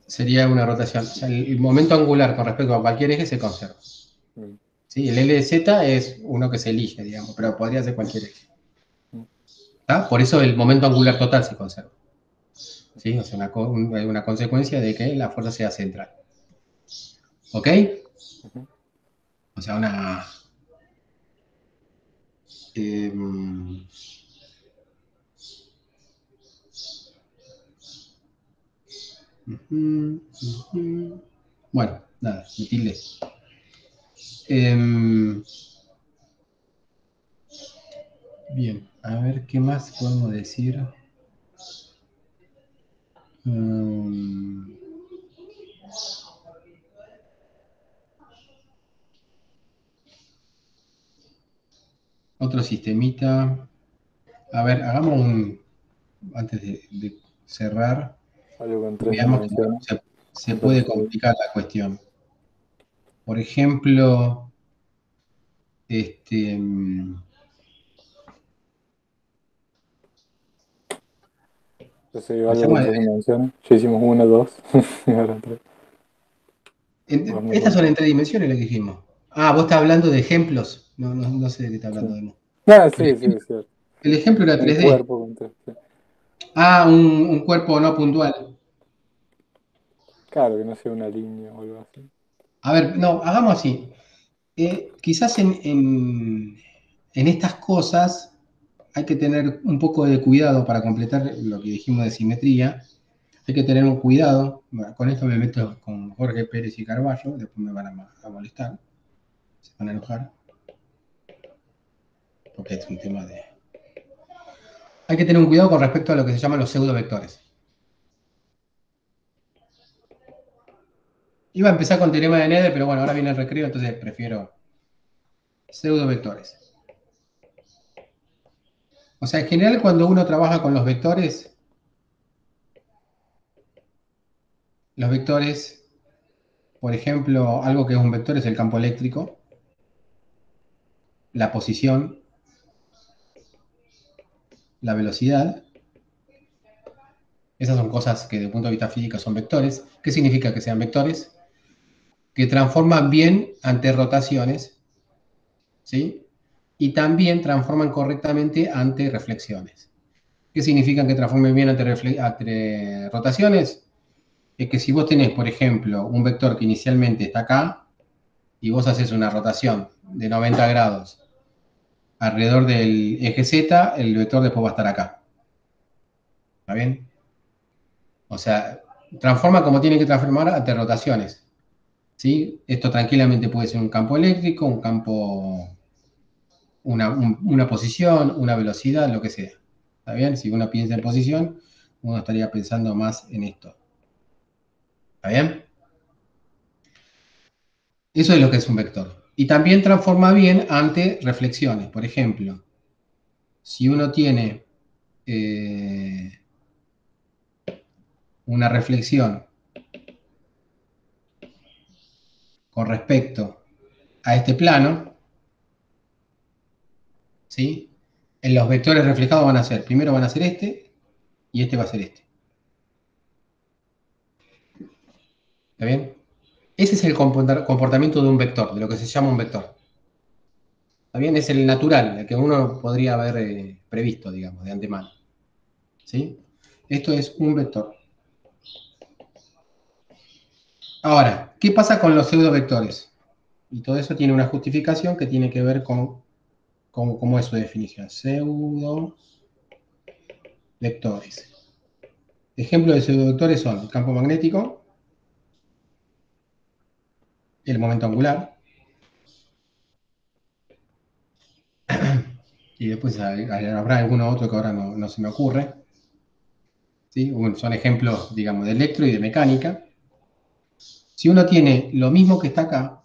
Sería una rotación. O sea, el momento angular con respecto a cualquier eje se conserva. ¿Sí? El LZ es uno que se elige, digamos, pero podría ser cualquier eje. ¿Está? Por eso el momento angular total se conserva. ¿sí? O sea, una consecuencia de que la fuerza sea central. ¿Ok? Ujú. O sea, una... em, ujú, ujú. Bueno, nada, me tilde. Em, bien, a ver qué más podemos decir. Em, otro sistemita. A ver, hagamos un... Antes de cerrar, Algo con tres veamos que dimensiones. se Me puede parece bien. complicar la cuestión. Por ejemplo, este, Entonces, algo con pensemos tres dimensiones. Ya hicimos una, dos, y ahora tres. Vamos estas con son tres. en tres dimensiones lo que dijimos. Ah, vos estás hablando de ejemplos. No sé de qué está Sí. hablando de nuevo. Ah, El sí, sí, ejemplo, es cierto. el ejemplo era Un 3D. cuerpo con tres. Sí. Ah, un cuerpo no puntual. Claro, que no sea una línea o algo así. A ver, no, hagamos así. Quizás en estas cosas hay que tener un poco de cuidado para completar lo que dijimos de simetría. Hay que tener un cuidado. Bueno, con esto me meto con Jorge Pérez y Carballo, después me van a molestar, se van a enojar, porque es un tema de... Hay que tener un cuidado con respecto a lo que se llaman los pseudovectores. Iba a empezar con teorema de Nether, pero bueno, ahora viene el recreo, entonces prefiero pseudovectores. O sea, en general cuando uno trabaja con los vectores, por ejemplo, algo que es un vector es el campo eléctrico, la posición, la velocidad. Esas son cosas que desde el punto de vista físico son vectores. ¿Qué significa que sean vectores? Que transforman bien ante rotaciones, ¿sí? Y también transforman correctamente ante reflexiones. ¿Qué significa que transformen bien ante rotaciones? Es que si vos tenés, por ejemplo, un vector que inicialmente está acá y vos haces una rotación de 90 grados alrededor del eje Z, el vector después va a estar acá. ¿Está bien? O sea, transforma como tiene que transformar ante rotaciones. ¿Sí? Esto tranquilamente puede ser un campo eléctrico, un campo, una posición, una velocidad, lo que sea. ¿Está bien? Si uno piensa en posición, uno estaría pensando más en esto. ¿Está bien? Eso es lo que es un vector. Y también transforma bien ante reflexiones. Por ejemplo, si uno tiene una reflexión con respecto a este plano, ¿sí? En los vectores reflejados van a ser, primero van a ser este y este va a ser este. ¿Está bien? Ese es el comportamiento de un vector, de lo que se llama un vector. ¿Está bien? Es el natural, el que uno podría haber previsto, digamos, de antemano. ¿Sí? Esto es un vector. Ahora, ¿qué pasa con los pseudovectores? Y todo eso tiene una justificación que tiene que ver con cómo es su definición. Pseudovectores. Ejemplos de pseudovectores son el campo magnético, el momento angular, y después habrá alguno otro que ahora no se me ocurre. ¿Sí? Bueno, son ejemplos, digamos, de electro y de mecánica. Si uno tiene lo mismo que está acá,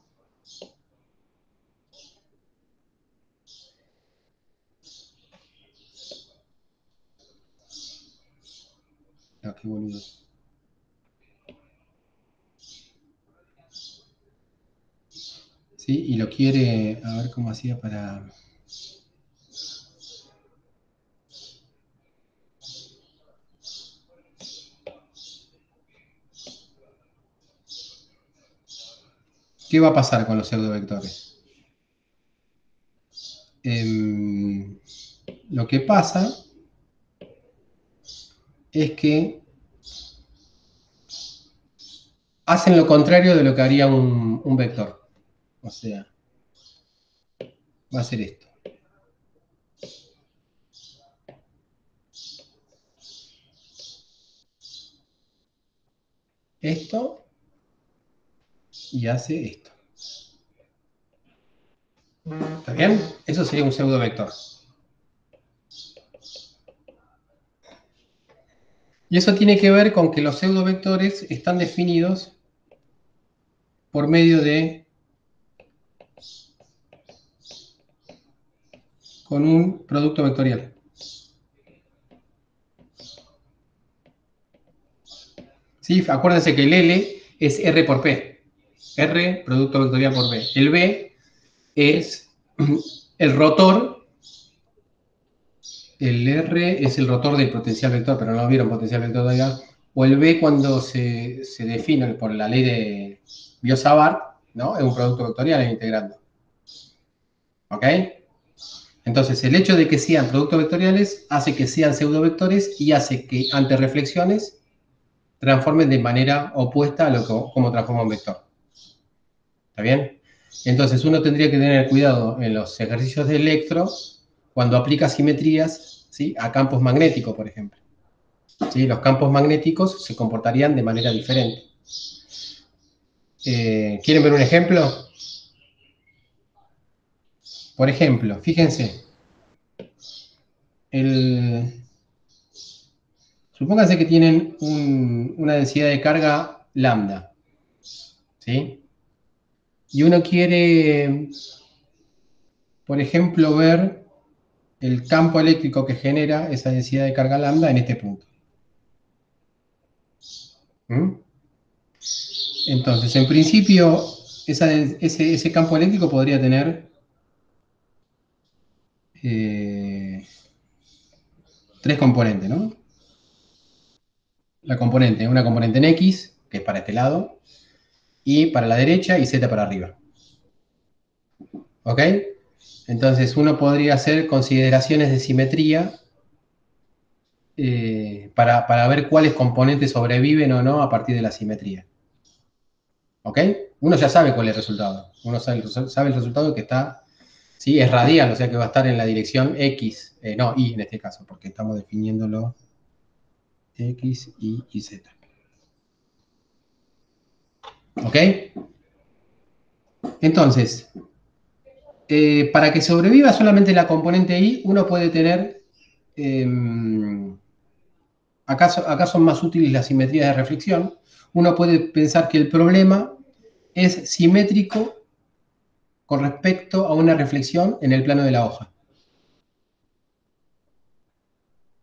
ah, qué boludo. ¿Sí? Y lo quiere, a ver cómo hacía para... ¿Qué va a pasar con los pseudovectores? Lo que pasa es que hacen lo contrario de lo que haría un vector. O sea, va a ser esto. Esto y hace esto. ¿Está bien? Eso sería un pseudovector. Y eso tiene que ver con que los pseudovectores están definidos por medio de con un producto vectorial. ¿Sí? Acuérdense que el L es R por P. R, producto vectorial por B. El B es el rotor. El R es el rotor del potencial vector, pero no vieron potencial vector todavía. O el B cuando se define por la ley de Biot-Savart, ¿no? Es un producto vectorial en integrando. ¿Ok? Entonces, el hecho de que sean productos vectoriales hace que sean pseudovectores y hace que ante reflexiones transformen de manera opuesta a lo que, como transforma un vector. ¿Está bien? Entonces, uno tendría que tener cuidado en los ejercicios de electro cuando aplica simetrías, ¿sí?, a campos magnéticos, por ejemplo. ¿Sí? Los campos magnéticos se comportarían de manera diferente. ¿Quieren ver un ejemplo? Por ejemplo, fíjense, supónganse que tienen una densidad de carga lambda, ¿sí? Y uno quiere, por ejemplo, ver el campo eléctrico que genera esa densidad de carga lambda en este punto. ¿Mm? Entonces, en principio, ese campo eléctrico podría tener tres componentes, ¿no? Una componente en X, que es para este lado, Y para la derecha y Z para arriba. ¿Ok? Entonces uno podría hacer consideraciones de simetría para ver cuáles componentes sobreviven o no a partir de la simetría. ¿Ok? Uno ya sabe cuál es el resultado. Uno sabe el resultado que está, ¿sí?, es radial, o sea que va a estar en la dirección X, no, Y en este caso, porque estamos definiéndolo X, Y y Z. ¿Ok? Entonces, para que sobreviva solamente la componente Y, uno puede tener, acá son más útiles las simetrías de reflexión, uno puede pensar que el problema es simétrico con respecto a una reflexión en el plano de la hoja.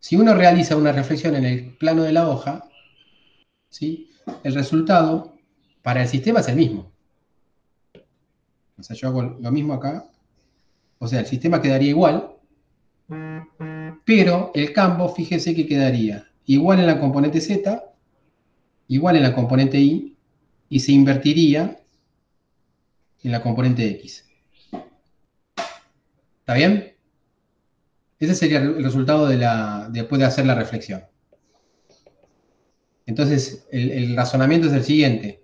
Si uno realiza una reflexión en el plano de la hoja, ¿sí?, el resultado para el sistema es el mismo. O sea, yo hago lo mismo acá. O sea, el sistema quedaría igual, pero el campo, fíjese que quedaría igual en la componente Z, igual en la componente y se invertiría en la componente X. ¿Está bien? Ese sería el resultado después de hacer la reflexión. Entonces, el razonamiento es el siguiente.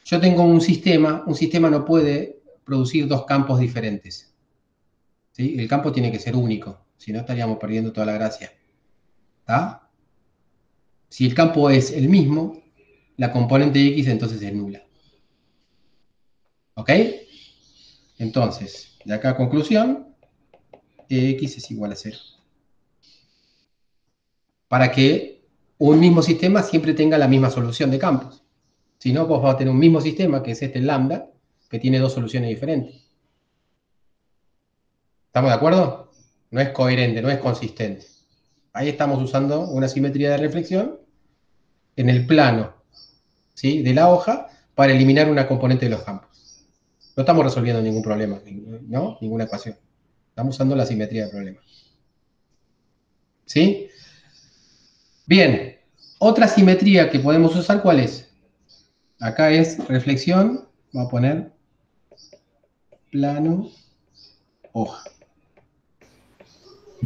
Yo tengo un sistema no puede producir dos campos diferentes. ¿Sí? El campo tiene que ser único, si no estaríamos perdiendo toda la gracia. ¿Está? Si el campo es el mismo, la componente X entonces es nula. ¿Ok? Entonces, de acá a conclusión, X es igual a 0. Para que un mismo sistema siempre tenga la misma solución de campos. Si no, vos vas a tener un mismo sistema, que es este lambda, que tiene dos soluciones diferentes. ¿Estamos de acuerdo? No es coherente, no es consistente. Ahí estamos usando una simetría de reflexión en el plano, ¿sí?, de la hoja para eliminar una componente de los campos. No estamos resolviendo ningún problema, ¿no? Ninguna ecuación. Estamos usando la simetría del problema. ¿Sí? Bien. Otra simetría que podemos usar, ¿cuál es? Acá es reflexión. Vamos a poner plano, hoja.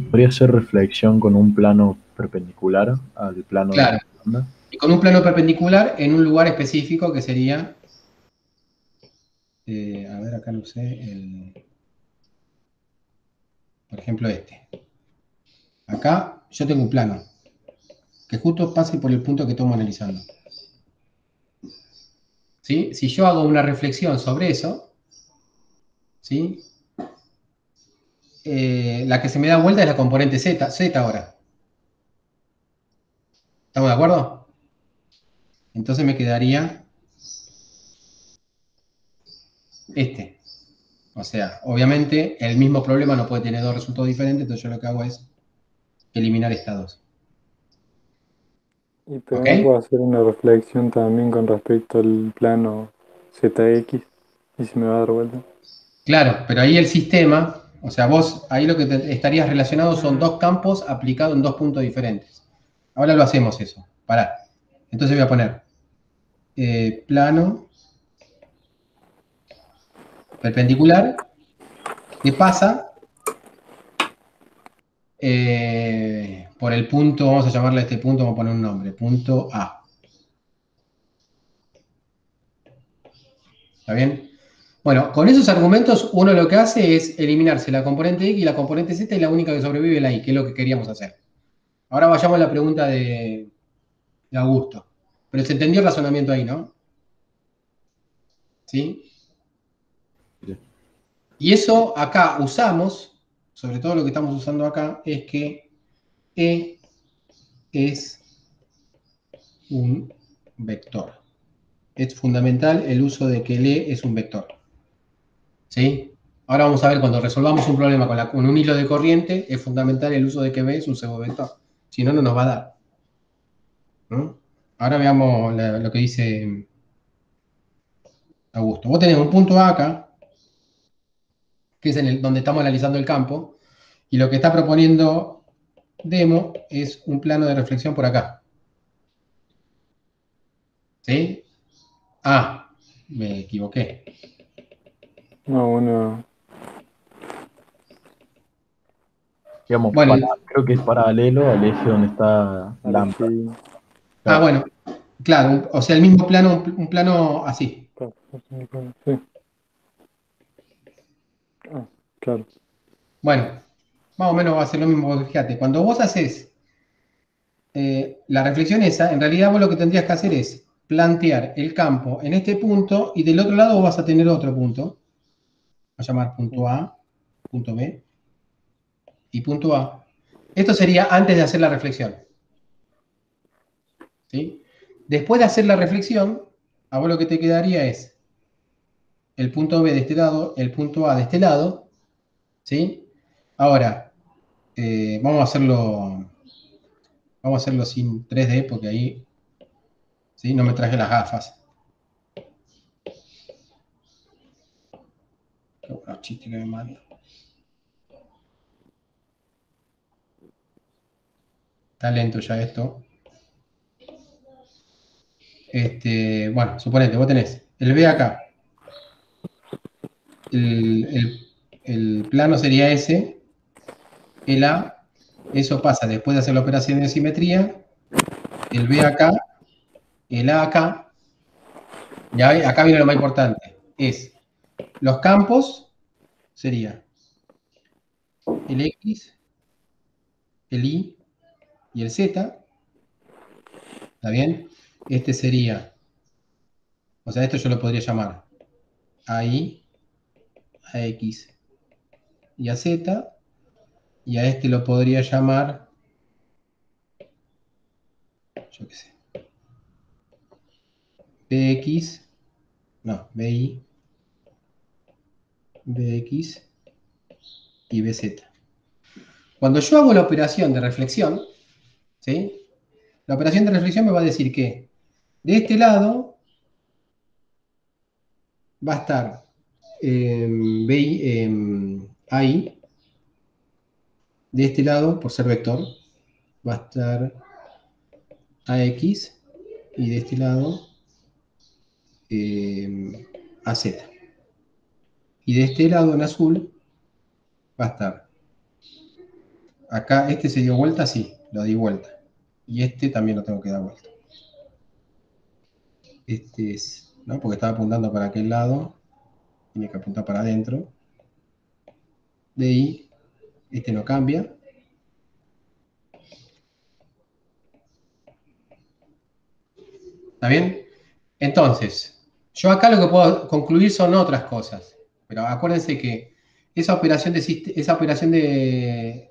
¿Podría ser reflexión con un plano perpendicular al plano de Claro. la onda? con un plano perpendicular en un lugar específico que sería, a ver, acá no sé, por ejemplo este. Acá yo tengo un plano que justo pase por el punto que estamos analizando. ¿Sí? Si yo hago una reflexión sobre eso, ¿sí? La que se me da vuelta es la componente Z ahora. ¿Estamos de acuerdo? Entonces me quedaría este. O sea, obviamente el mismo problema no puede tener dos resultados diferentes, entonces yo lo que hago es eliminar estas dos. Pero ¿Ok? no puedo hacer una reflexión también con respecto al plano ZX y se me va a dar vuelta. Claro, pero ahí el sistema, o sea, vos ahí lo que estarías relacionado son dos campos aplicados en dos puntos diferentes. Ahora lo hacemos eso. Pará. Entonces voy a poner plano perpendicular que pasa por el punto, vamos a llamarle a este punto, vamos a poner un nombre, punto A. ¿Está bien? Bueno, con esos argumentos uno lo que hace es eliminarse la componente X y la componente Z y la única que sobrevive es la Y, que es lo que queríamos hacer. Ahora vayamos a la pregunta de Augusto. Pero se entendió el razonamiento ahí, ¿no? ¿Sí? Y eso acá usamos, sobre todo lo que estamos usando acá, es que E es un vector. Es fundamental el uso de que el E es un vector. ¿Sí? Ahora vamos a ver, cuando resolvamos un problema con un hilo de corriente, es fundamental el uso de que B es un pseudovector. Si no, no nos va a dar. ¿No? Ahora veamos lo que dice Augusto. Vos tenés un punto A acá, que es donde estamos analizando el campo, y lo que está proponiendo Demo es un plano de reflexión por acá. ¿Sí? Ah, me equivoqué. No, uno. Digamos, Bueno, creo que es paralelo al eje donde está lambda. Sí. bueno, claro, o sea, el mismo plano, un plano así. Sí. Ah, claro. Bueno, más o menos va a ser lo mismo, fíjate, cuando vos haces la reflexión esa, en realidad vos lo que tendrías que hacer es plantear el campo en este punto y del otro lado vos vas a tener otro punto, a llamar punto A, punto B y punto A. Esto sería antes de hacer la reflexión. ¿Sí? Después de hacer la reflexión, a vos lo que te quedaría es el punto B de este lado, el punto A de este lado, ¿sí? Ahora, vamos a hacerlo sin 3D porque ahí, ¿sí? No me traje las gafas. Qué buenos chistes que me mando. Está lento ya esto. Bueno, suponete, vos tenés el B acá. El plano sería ese. El A, eso pasa después de hacer la operación de simetría. El B acá, el A acá. Ya acá viene lo más importante. Es los campos, sería el X, el Y y el Z. ¿Está bien? Este sería, o sea, esto yo lo podría llamar a Y, a X y a Z. Y a este lo podría llamar, yo qué sé, BX, no, BI, BX y BZ. Cuando yo hago la operación de reflexión, ¿sí? La operación de reflexión me va a decir que de este lado va a estar AI, de este lado, por ser vector, va a estar AX y de este lado AZ. Y de este lado en azul va a estar acá, este se dio vuelta, sí, lo di vuelta. Y este también lo tengo que dar vuelta. Este es, ¿no? Porque estaba apuntando para aquel lado. Tiene que apuntar para adentro. De ahí, este no cambia. ¿Está bien? Entonces, yo acá lo que puedo concluir son otras cosas. Pero acuérdense que esa operación que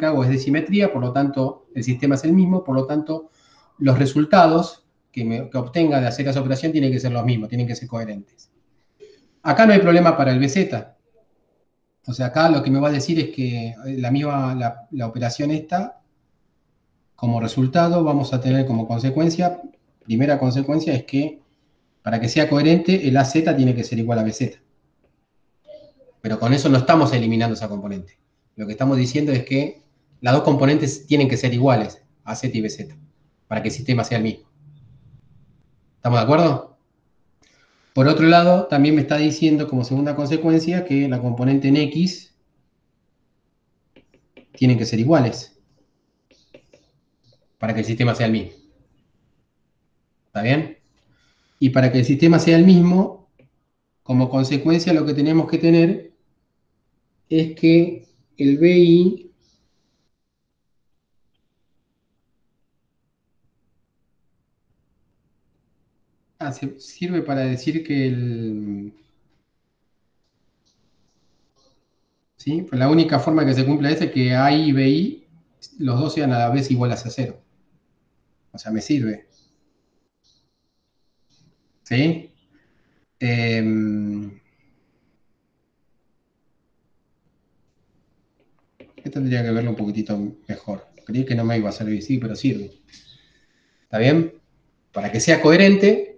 hago es de simetría, por lo tanto, el sistema es el mismo, por lo tanto, los resultados que obtenga de hacer esa operación tienen que ser los mismos, tienen que ser coherentes. Acá no hay problema para el BZ. O sea, acá lo que me va a decir es que la operación esta, como resultado, vamos a tener como consecuencia, primera consecuencia es que para que sea coherente, el AZ tiene que ser igual a BZ. Pero con eso no estamos eliminando esa componente. Lo que estamos diciendo es que las dos componentes tienen que ser iguales, AZ y BZ, para que el sistema sea el mismo. ¿Estamos de acuerdo? Por otro lado, también me está diciendo como segunda consecuencia que la componente en X tienen que ser iguales para que el sistema sea el mismo. ¿Está bien? Y para que el sistema sea el mismo, como consecuencia lo que tenemos que tener es que el BI sirve para decir que ¿sí? Pues la única forma que se cumpla es que A y BI, los dos sean a la vez iguales a cero. O sea, me sirve. ¿Sí? Esto tendría que verlo un poquitito mejor. Creí que no me iba a servir, sí, pero sirve. ¿Está bien? Para que sea coherente,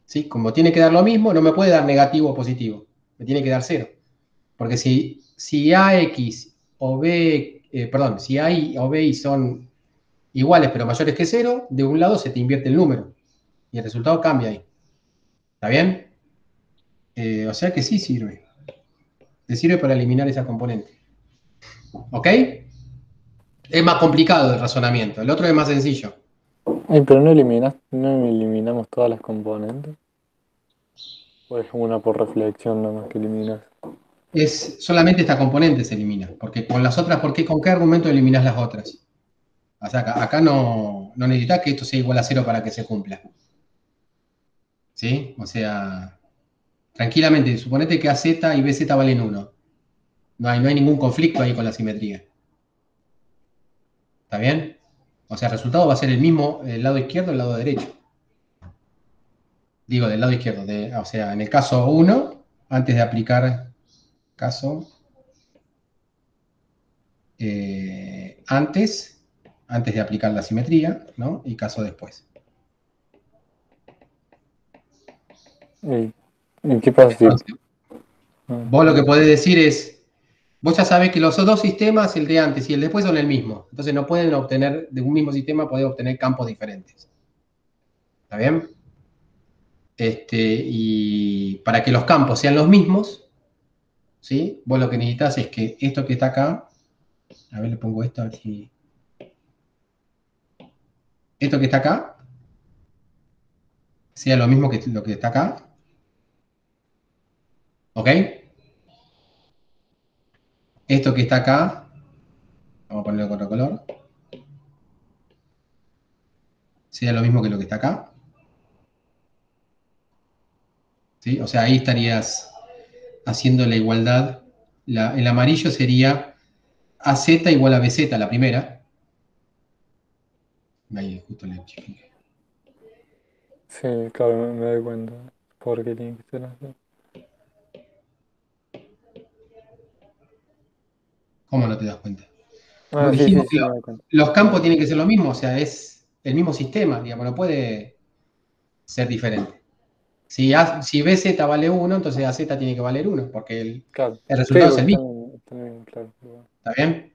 ¿sí? Como tiene que dar lo mismo, no me puede dar negativo o positivo. Me tiene que dar cero. Porque si AX o B, si A y o BI son iguales pero mayores que cero, de un lado se te invierte el número. Y el resultado cambia ahí. ¿Está bien? O sea que sí sirve. Te sirve para eliminar esa componente. ¿Ok? Es más complicado el razonamiento. El otro es más sencillo. Ay, pero no eliminamos todas las componentes. O es una por reflexión nomás que eliminas. Es solamente esta componente se elimina. Porque con las otras, ¿con qué argumento eliminas las otras? O sea, acá no necesitas que esto sea igual a cero para que se cumpla. ¿Sí? O sea, tranquilamente, suponete que AZ y BZ valen 1. No hay ningún conflicto ahí con la simetría. ¿Está bien? O sea, el resultado va a ser el mismo del lado izquierdo y el lado derecho. Digo, del lado izquierdo. O sea, en el caso 1, antes de aplicar caso, antes de aplicar la simetría, ¿no? Y caso después. ¿Y qué pasa si...? Entonces, vos lo que podés decir es, vos ya sabés que los dos sistemas, el de antes y el después, son el mismo. Entonces no pueden obtener, de un mismo sistema, pueden obtener campos diferentes. ¿Está bien? Y para que los campos sean los mismos, ¿sí? Vos lo que necesitas es que esto que está acá, a ver, le pongo esto aquí. Esto que está acá sea lo mismo que lo que está acá. ¿Ok? Esto que está acá, vamos a ponerlo con otro color, sea lo mismo que lo que está acá. ¿Sí? O sea, ahí estarías haciendo la igualdad. El amarillo sería AZ igual a BZ, la primera. Ahí justo le chiqué. Sí, claro, me doy cuenta. ¿Por qué tiene que ser así? ¿Cómo no te das cuenta? Ah, sí, Dijimos sí, que sí, me doy cuenta. los campos tienen que ser lo mismo, o sea, es el mismo sistema, digamos, no puede ser diferente. Si BZ vale 1, entonces AZ tiene que valer 1, porque Claro. el Sí, resultado es porque el mismo. están bien, claro. ¿Está bien?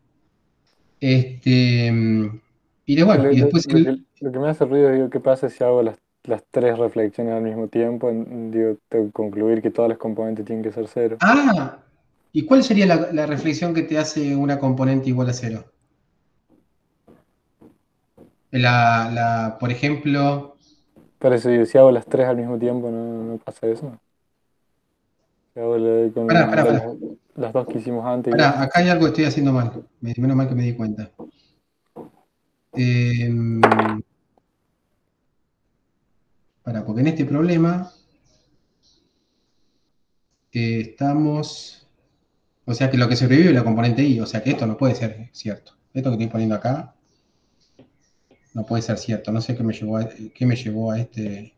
Y Lo, después lo que me hace ruido es, digo, ¿qué pasa si hago las tres reflexiones al mismo tiempo? Digo, tengo que concluir que todas las componentes tienen que ser cero. ¿Y cuál sería la reflexión que te hace una componente igual a 0? Por ejemplo, Pero si hago las tres al mismo tiempo, ¿no pasa eso? Si hago Pará. las dos que hicimos antes y Pará, acá hay algo que estoy haciendo mal. Menos mal que me di cuenta. Porque en este problema estamos... O sea que lo que sobrevive es la componente I, o sea que esto no puede ser cierto. Esto que estoy poniendo acá no puede ser cierto. No sé qué me llevó a este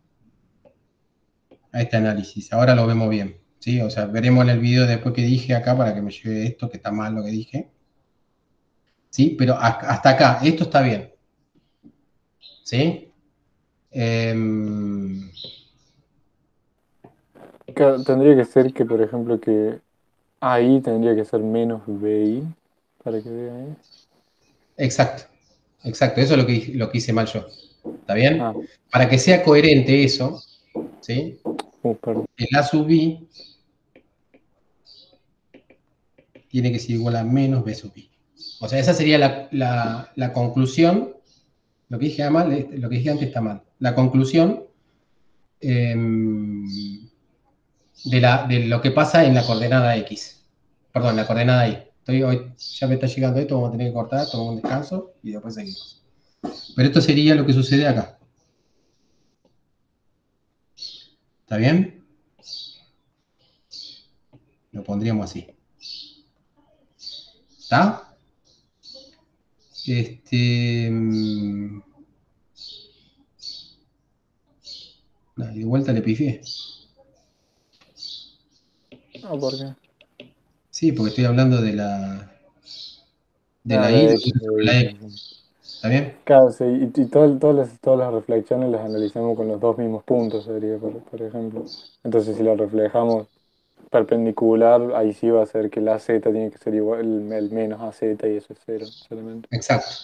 análisis. Ahora lo vemos bien, ¿sí? O sea, veremos en el video después que dije acá para que me lleve esto, que está mal lo que dije. ¿Sí? Pero hasta acá, esto está bien. ¿Sí? claro, tendría que ser que, por ejemplo, que AI tendría que ser menos BI para que vea ahí. Exacto. Eso es lo que hice mal yo. ¿Está bien? Ah, Para que sea coherente eso, ¿sí? perdón. El A sub I tiene que ser igual a menos B sub I. O sea, esa sería la conclusión. Lo que dije mal, lo que dije antes está mal. La conclusión de lo que pasa en la coordenada X. Perdón, la coordenada Y. Hoy ya me está llegando esto, vamos a tener que cortar, tomar un descanso y después seguimos. Pero esto sería lo que sucede acá. ¿Está bien? Lo pondríamos así. ¿Está? De vuelta le pifié. Ah, ¿por qué? Sí, porque estoy hablando de Ah, la I de X, sobre de la X. X. ¿Está bien? Claro, sí, y todas las reflexiones las analizamos con los dos mismos puntos, sería, por ejemplo. Entonces, si lo reflejamos perpendicular, ahí sí va a ser que la Z tiene que ser igual, el menos AZ y eso es cero, solamente. Exacto.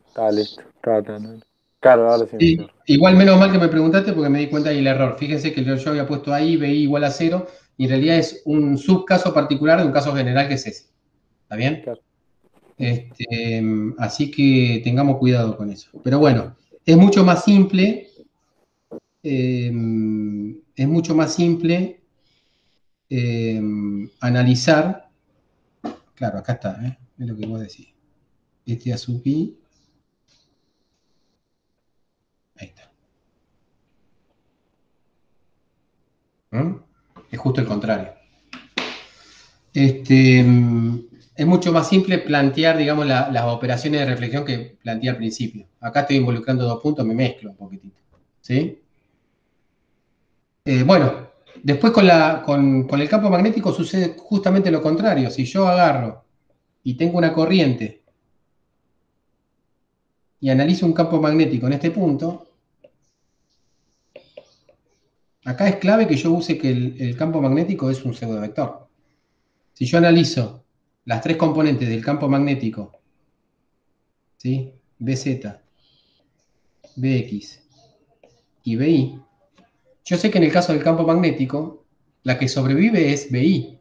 Está listo. Claro, ahora sí me Sí, cierro. igual menos mal que me preguntaste porque me di cuenta del error. Fíjense que yo había puesto ahí BI igual a 0 y en realidad es un subcaso particular de un caso general que es ese. ¿Está bien? Claro. Así que tengamos cuidado con eso. Pero bueno, es mucho más simple. Es mucho más simple analizar. Claro, acá está, es lo que vos decís. Este a sub I. Ahí está. Es justo el contrario. Es mucho más simple plantear, digamos, las operaciones de reflexión que planteé al principio. Acá estoy involucrando dos puntos, me mezclo un poquitito. ¿Sí? Bueno, después con el campo magnético sucede justamente lo contrario. Si yo agarro y tengo una corriente y analizo un campo magnético en este punto, acá es clave que yo use que el campo magnético es un pseudovector. Si yo analizo las tres componentes del campo magnético, ¿sí? BZ, BX y BI, yo sé que en el caso del campo magnético, la que sobrevive es BI.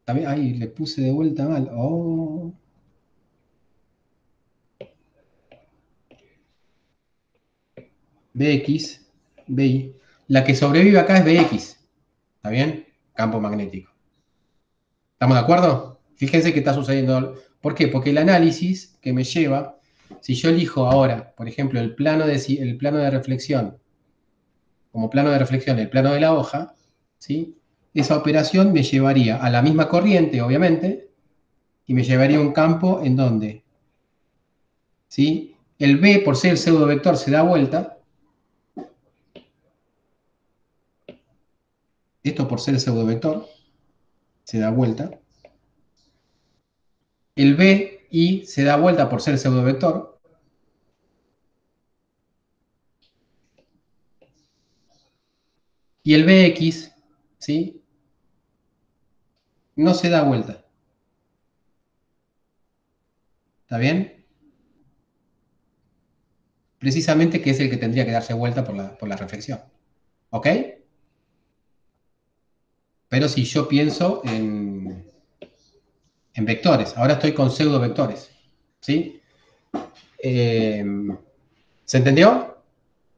También, ay, le puse de vuelta mal. Oh. BX, BI. La que sobrevive acá es BX. ¿Está bien? Campo magnético. ¿Estamos de acuerdo? Fíjense qué está sucediendo. ¿Por qué? Porque el análisis que me lleva, si yo elijo ahora, por ejemplo, el plano de reflexión, como plano de reflexión, el plano de la hoja, ¿sí? Esa operación me llevaría a la misma corriente, obviamente, y me llevaría a un campo en donde, ¿sí? El B, por ser el pseudovector, se da vuelta. Esto por ser el pseudovector, se da vuelta. El BI se da vuelta por ser pseudovector. Y el BX, ¿sí? No se da vuelta. ¿Está bien? Precisamente que es el que tendría que darse vuelta por la reflexión. ¿Ok? Pero si yo pienso en vectores, ahora estoy con pseudovectores. ¿Sí? ¿Se entendió?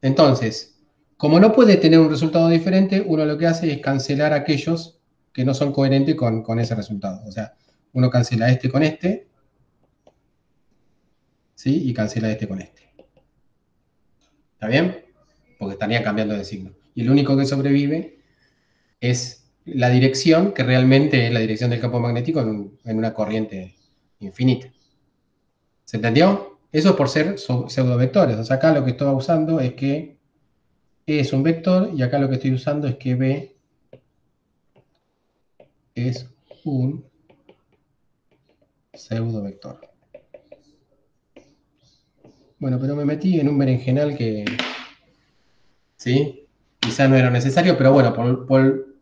Entonces, como no puede tener un resultado diferente, uno lo que hace es cancelar aquellos que no son coherentes con ese resultado. O sea, uno cancela este con este, ¿sí? Y cancela este con este. ¿Está bien? Porque estaría cambiando de signo. Y el único que sobrevive es la dirección, que realmente es la dirección del campo magnético en una corriente infinita. ¿Se entendió? Eso es por ser pseudovectores. O sea, acá lo que estoy usando es que E es un vector y acá lo que estoy usando es que B es un pseudovector. Bueno, pero me metí en un berenjenal que, ¿sí? Quizás no era necesario, pero bueno,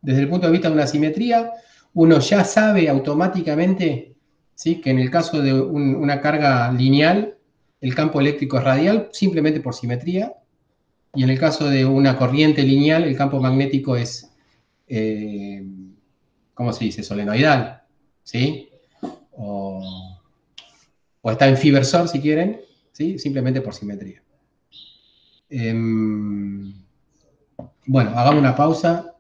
desde el punto de vista de una simetría, uno ya sabe automáticamente, ¿sí? Que en el caso de una carga lineal, el campo eléctrico es radial, simplemente por simetría, y en el caso de una corriente lineal, el campo magnético es, ¿cómo se dice? Solenoidal, ¿sí? O está en Fibersor, si quieren, ¿sí? Simplemente por simetría. Bueno, hagamos una pausa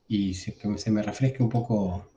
y que se me refresque un poco